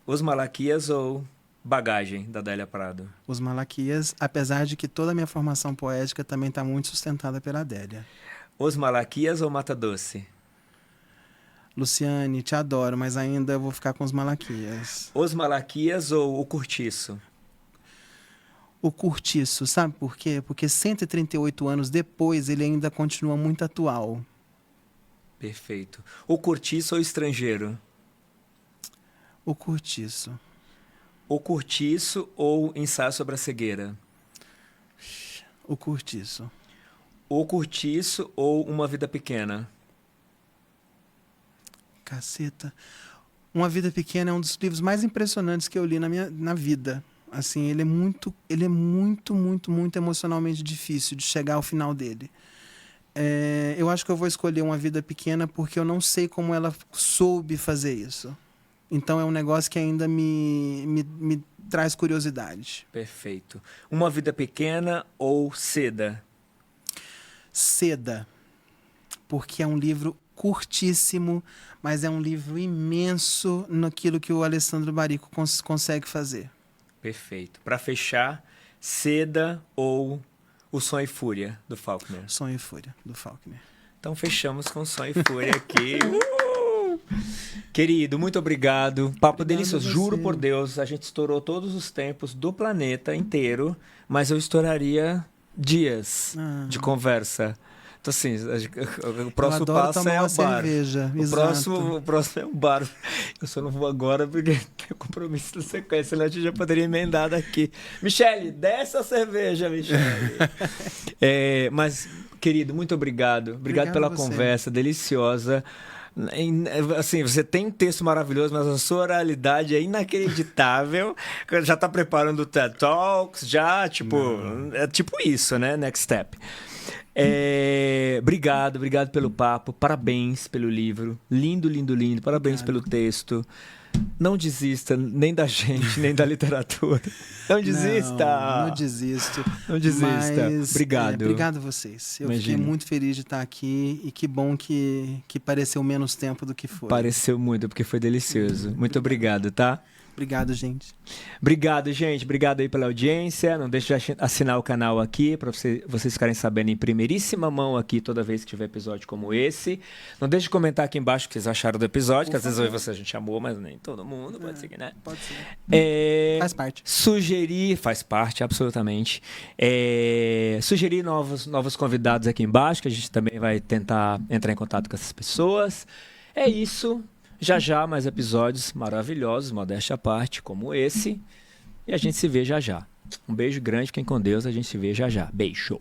Os Malaquias ou Bagagem, da Adélia Prado? Os Malaquias, apesar de que toda a minha formação poética também está muito sustentada pela Adélia. Os Malaquias ou Mata Doce? Luciane, te adoro, mas ainda eu vou ficar com os Malaquias. Os Malaquias ou o Curtiço? O Curtiço, sabe por quê? Porque 138 anos depois ele ainda continua muito atual. Perfeito. O Curtiço ou o Estrangeiro? O Curtiço. O Curtiço ou Ensaio sobre a Cegueira? O Curtiço. O Curtiço ou Uma Vida Pequena? Caceta. Uma Vida Pequena é um dos livros mais impressionantes que eu li na vida. Assim, ele é muito, muito emocionalmente difícil de chegar ao final dele. Eu acho que eu vou escolher Uma Vida Pequena porque eu não sei como ela soube fazer isso. Então é um negócio que ainda me traz curiosidade. Perfeito. Uma Vida Pequena ou Seda? Seda. Porque é um livro curtíssimo, mas é um livro imenso naquilo que o Alessandro Baricco consegue fazer. Perfeito. Para fechar, Seda ou O Sonho e Fúria, do Faulkner? Sonho e Fúria, do Faulkner. Então fechamos com Sonho e Fúria aqui. Querido, muito obrigado. Papo delicioso. Juro por Deus, a gente estourou todos os tempos do planeta inteiro, mas eu estouraria dias de conversa. Então, assim, o próximo passo é o bar. Cerveja. O próximo é o bar. Eu só não vou agora porque tenho compromisso na sequência, senão a gente já poderia emendar daqui. Michele, desce a cerveja, Michele. Mas, querido, muito obrigado. Obrigado pela conversa deliciosa. Assim, você tem um texto maravilhoso, mas a sua oralidade é inacreditável. Já está preparando o TED Talks, já, tipo, é tipo isso, né? Next Step. Obrigado pelo papo, parabéns pelo livro, lindo, lindo, lindo, parabéns pelo texto. Não desista nem da gente, nem da literatura. Não desista! Não desisto. Não desista. Mas, obrigado. Obrigado a vocês. Eu fiquei muito feliz de estar aqui e que bom que pareceu menos tempo do que foi. Pareceu muito, porque foi delicioso. Muito obrigado, tá? Obrigado, gente. Obrigado, gente. Obrigado aí pela audiência. Não deixe de assinar o canal aqui para vocês ficarem sabendo em primeiríssima mão aqui toda vez que tiver episódio como esse. Não deixe de comentar aqui embaixo o que vocês acharam do episódio, que às vezes a gente amou, mas nem todo mundo. Pode ser que, né? Pode ser. Faz parte. Faz parte, absolutamente. Sugerir novos convidados aqui embaixo, que a gente também vai tentar entrar em contato com essas pessoas. É isso. Já, mais episódios maravilhosos, modéstia à parte, como esse. E a gente se vê já. Um beijo grande, fiquem com Deus, a gente se vê já. Beijo.